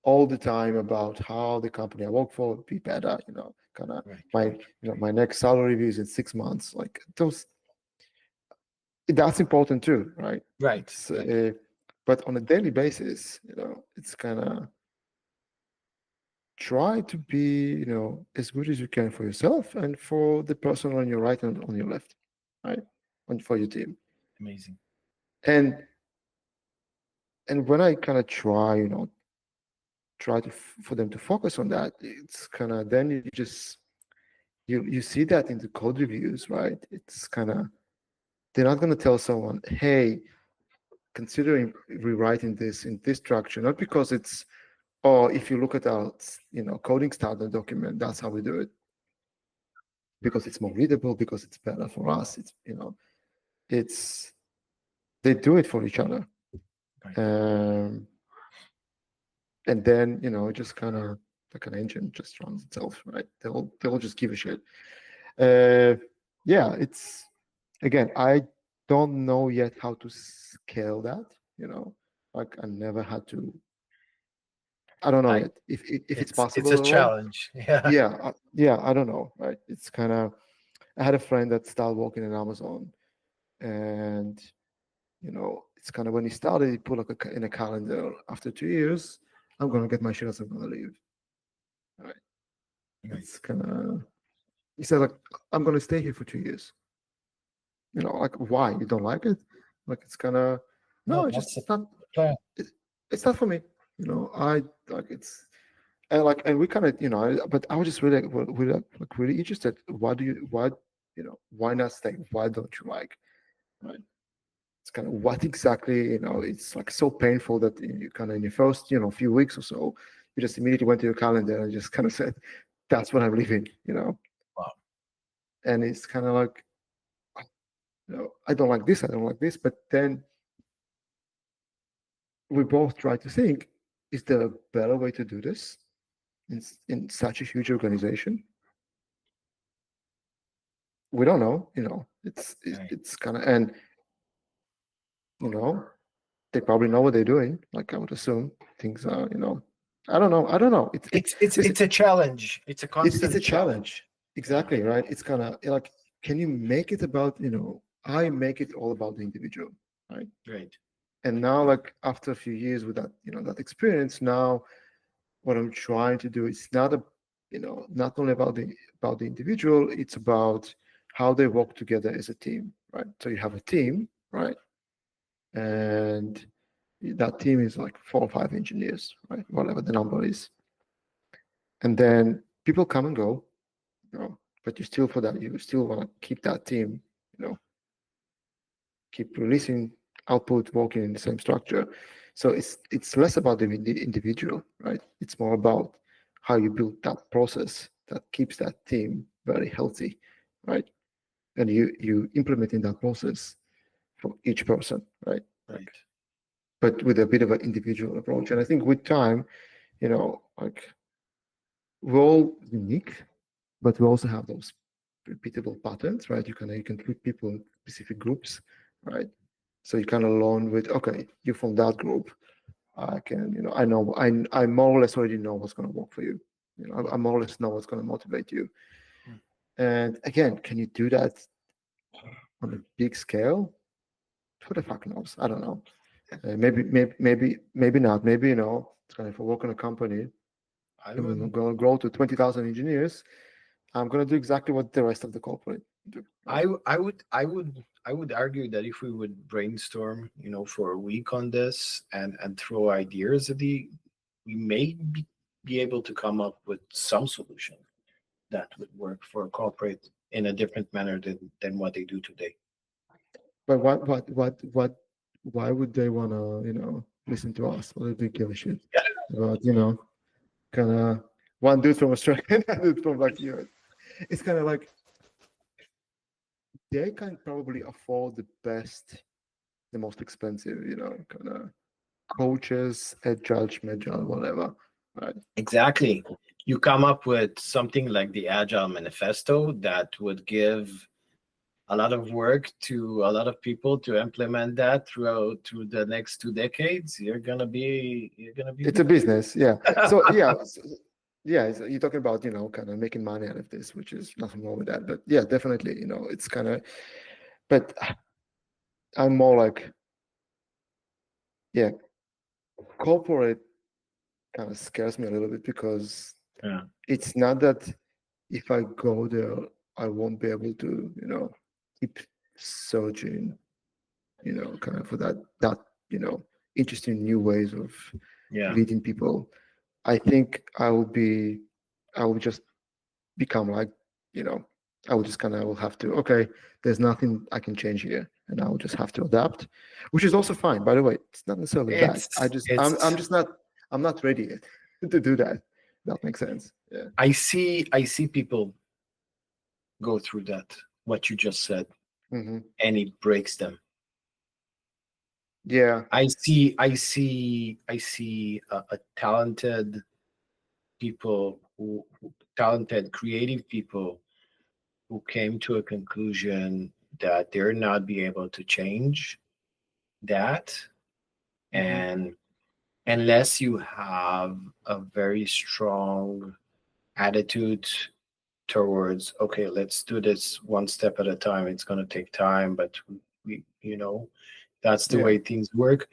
all the time about how the company I work for would be better. Kind of Right. my Right. my next salary review is in 6 months. Like those, that's important too, right? Right. It's Right. but on a daily basis, it's kind of try to be as good as you can for yourself and for the person on your right and on your left, right? And for your team. Amazing. And when I kind of try, try to for them to focus on that, it's kind of, then you just you see that in the code reviews, right? It's kind of, they're not going to tell someone, hey, considering rewriting this in this structure, not because it's, or if you look at our coding standard document, that's how we do it, because it's more readable, because it's better for us. It's it's they do it for each other. Right. And then just kind of like an engine just runs itself, right? They'll just give a shit. Yeah, it's again, I don't know yet how to scale that. Like I never had to. I don't know I yet if it's it's possible a at all. challenge. Yeah. Yeah, I don't know, right? It's kind of. I had a friend that started working in Amazon, and it's kind of when he started, he put like in a calendar. After 2 years, I'm gonna get my shares. I'm gonna leave. Right? Right. It's kind of. He said like, I'm gonna stay here for 2 years. Like why? You don't like it? Like it's kind of No, no, it's just that's the not. plan. It's not for me. I like it's and we kind of but I was just really interested. Why not stay? Why don't you like? Right? It's kind of what exactly it's like so painful that you kind of in your first few weeks or so you just immediately went to your calendar and just kind of said that's what I'm leaving. Wow. And it's kind of like I don't like this, I don't like this, but then we both try to think, is there a better way to do this in such a huge organization? We don't know. Right. It's kind of and they probably know what they're doing. Like I would assume things are. I don't know. It's a challenge. It's a It's constant a challenge. challenge. Yeah. Exactly right. It's kind of like, can you make it about I make it all about the individual, right? Right. And now, like after a few years with that that experience, now what I'm trying to do is not only about the individual, it's about how they work together as a team, right? So you have a team, right? And that team is like 4 or 5 engineers, right? Whatever the number is. And then people come and go, but you still you still want to keep that team, keep releasing output working in the same structure. So it's less about the individual, right? It's more about how you build that process that keeps that team very healthy, right? And you implementing that process for each person, right? Right. But with a bit of an individual approach. And I think with time, like we're all unique, but we also have those repeatable patterns, right? You can treat people in specific groups, right? So you kind of learn with, okay, you're from that group. I can, I know, I more or less already know what's going to work for you. I more or less know what's going to motivate you. Mm. And again, can you do that on a big scale? Who the fuck knows? I don't know. Maybe not. Maybe it's kind of if I work in a company, I I'm would going to grow to 20,000 engineers. I'm going to do exactly what the rest of the corporate do. Right? I would argue that if we would brainstorm, for a week on this and throw ideas at we may be able to come up with some solution that would work for a corporate in a different manner than what they do today. But why would they want to, listen to us? What do they give a shit about, kind of one dude from Australia and one dude from like US? It's kind of like they can probably afford the best, the most expensive, kind of coaches, agile, schmagile, whatever, right? Exactly. You come up with something like the Agile Manifesto that would give a lot of work to a lot of people to implement that through the next 2 decades. You're gonna be It's a business, yeah. So yeah, yeah. You're talking about kind of making money out of this, which is nothing wrong with that. But yeah, definitely, it's kind of. But I'm more like, yeah, corporate kind of scares me a little bit because Yeah. it's not that if I go there, I won't be able to, keep searching, kind of for that, interesting new ways of Yeah. leading people. I think I will just become like, I will just kind of will have to, okay, there's nothing I can change here. And I will just have to adapt, which is also fine. By the way, it's not necessarily bad. I'm not ready yet to do that. That makes sense. Yeah. I see people go through that, what you just said. Hmm. and it breaks them. Yeah. I see a talented people talented creative people who came to a conclusion that they're not be able to change that, Hmm. and unless you have a very strong attitude towards, okay, let's do this one step at a time, it's going to take time, but that's the Yeah. way things work,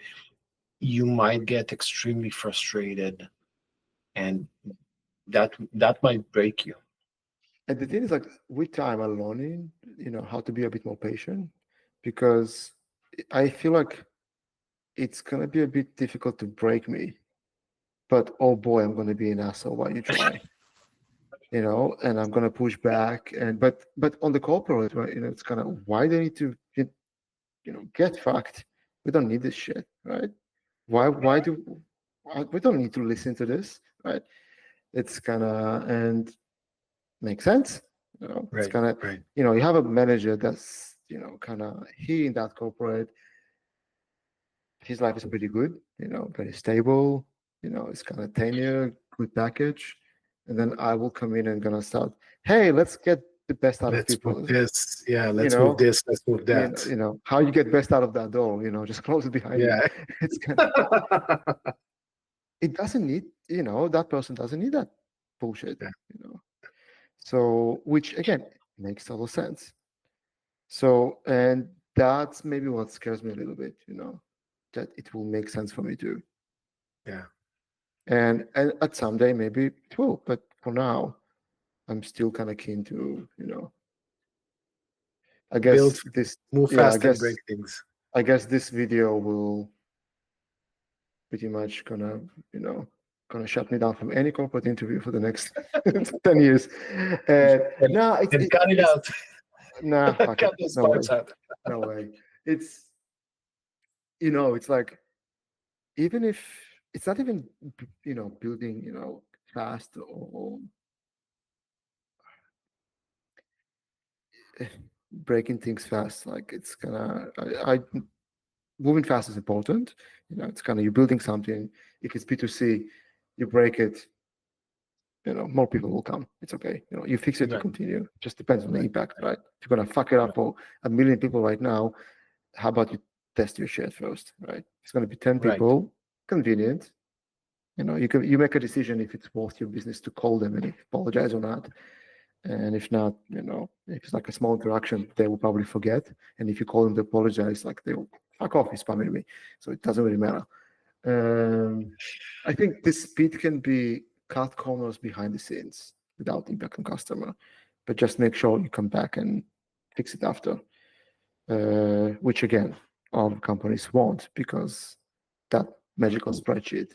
you might get extremely frustrated, and that might break you. And the thing is, like, with time, I'm learning, how to be a bit more patient, because I feel like it's gonna be a bit difficult to break me. But oh boy, I'm gonna be an asshole while you try, and I'm gonna push back. And but on the corporate, right, it's kind of why they need to, get fucked. We don't need this shit, right? We don't need to listen to this, right? It's kind of and makes sense. It's Right, kind of, right. you have a manager that's, kind of he in that corporate, his life is pretty good, very stable, it's kind of tenure, good package. And then I will come in and gonna start, hey, let's get the best out of Let's move people, this. Yeah, you let's move know, this. Let's move that. how you get best out of that door, just close it behind you. Yeah. It's kind of, it doesn't need, that person doesn't need that bullshit, Yeah. So, which again makes total sense. So, and that's maybe what scares me a little bit, that it will make sense for me too. Yeah. And at someday maybe it will, but for now, I'm still kind of keen to, I Build, guess this, move yeah, fast and break things. I guess this video will pretty much gonna shut me down from any corporate interview for the next 10 years. And, No, and cut it out. nah, fuck it, Cut those no way, parts out. no way. It's it's like, even if it's not even building fast, or breaking things fast, like it's gonna I moving fast is important. It's kind of, you're building something. If it's B2C, you break it, more people will come. It's okay. You fix it, you Right, continue. Just depends on the right, impact, right? If you're gonna fuck it up right, for 1 million people right now, how about you test your shit first, right? It's gonna be 10 right. people, convenient. You make a decision if it's worth your business to call them and apologize or not. And if not, if it's like a small interaction, they will probably forget. And if you call them to apologize, like, they'll fuck off, he's spamming me. So it doesn't really matter. I think this speed can be cut corners behind the scenes without impact on customer, but just make sure you come back and fix it after. Which again, all companies want, because that magical spreadsheet,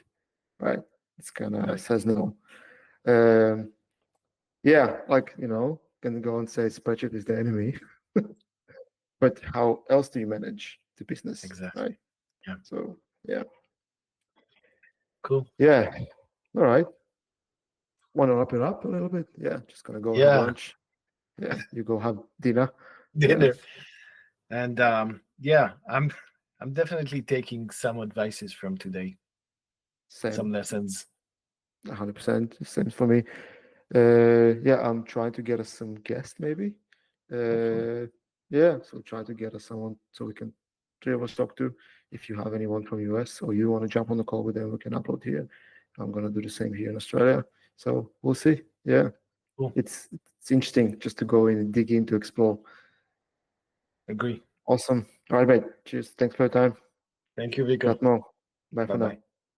right? It's kind of Right. says no. Um, yeah, like, can go and say spreadsheet is the enemy, but how else do you manage the business, Exactly. right? Yeah. So yeah, Cool. yeah. All right. Want to wrap it up a little bit? Yeah, just gonna go have Yeah. lunch. Yeah, you go have dinner. Yeah, Dinner. And yeah, I'm definitely taking some advices from today, same, some lessons. 100%. Same for me. Yeah, I'm trying to get us some guests, maybe. Hopefully. Yeah, so try to get us someone so we can, three of us, talk to. If you have anyone from US or you want to jump on the call with them, we can upload here. I'm gonna do the same here in Australia. So we'll see. Yeah, Cool. it's interesting just to go in and dig in to explore. Agree. Awesome. All right, mate. Cheers. Thanks for your time. Thank you, Viko. Chat more. Bye for Bye-bye. now.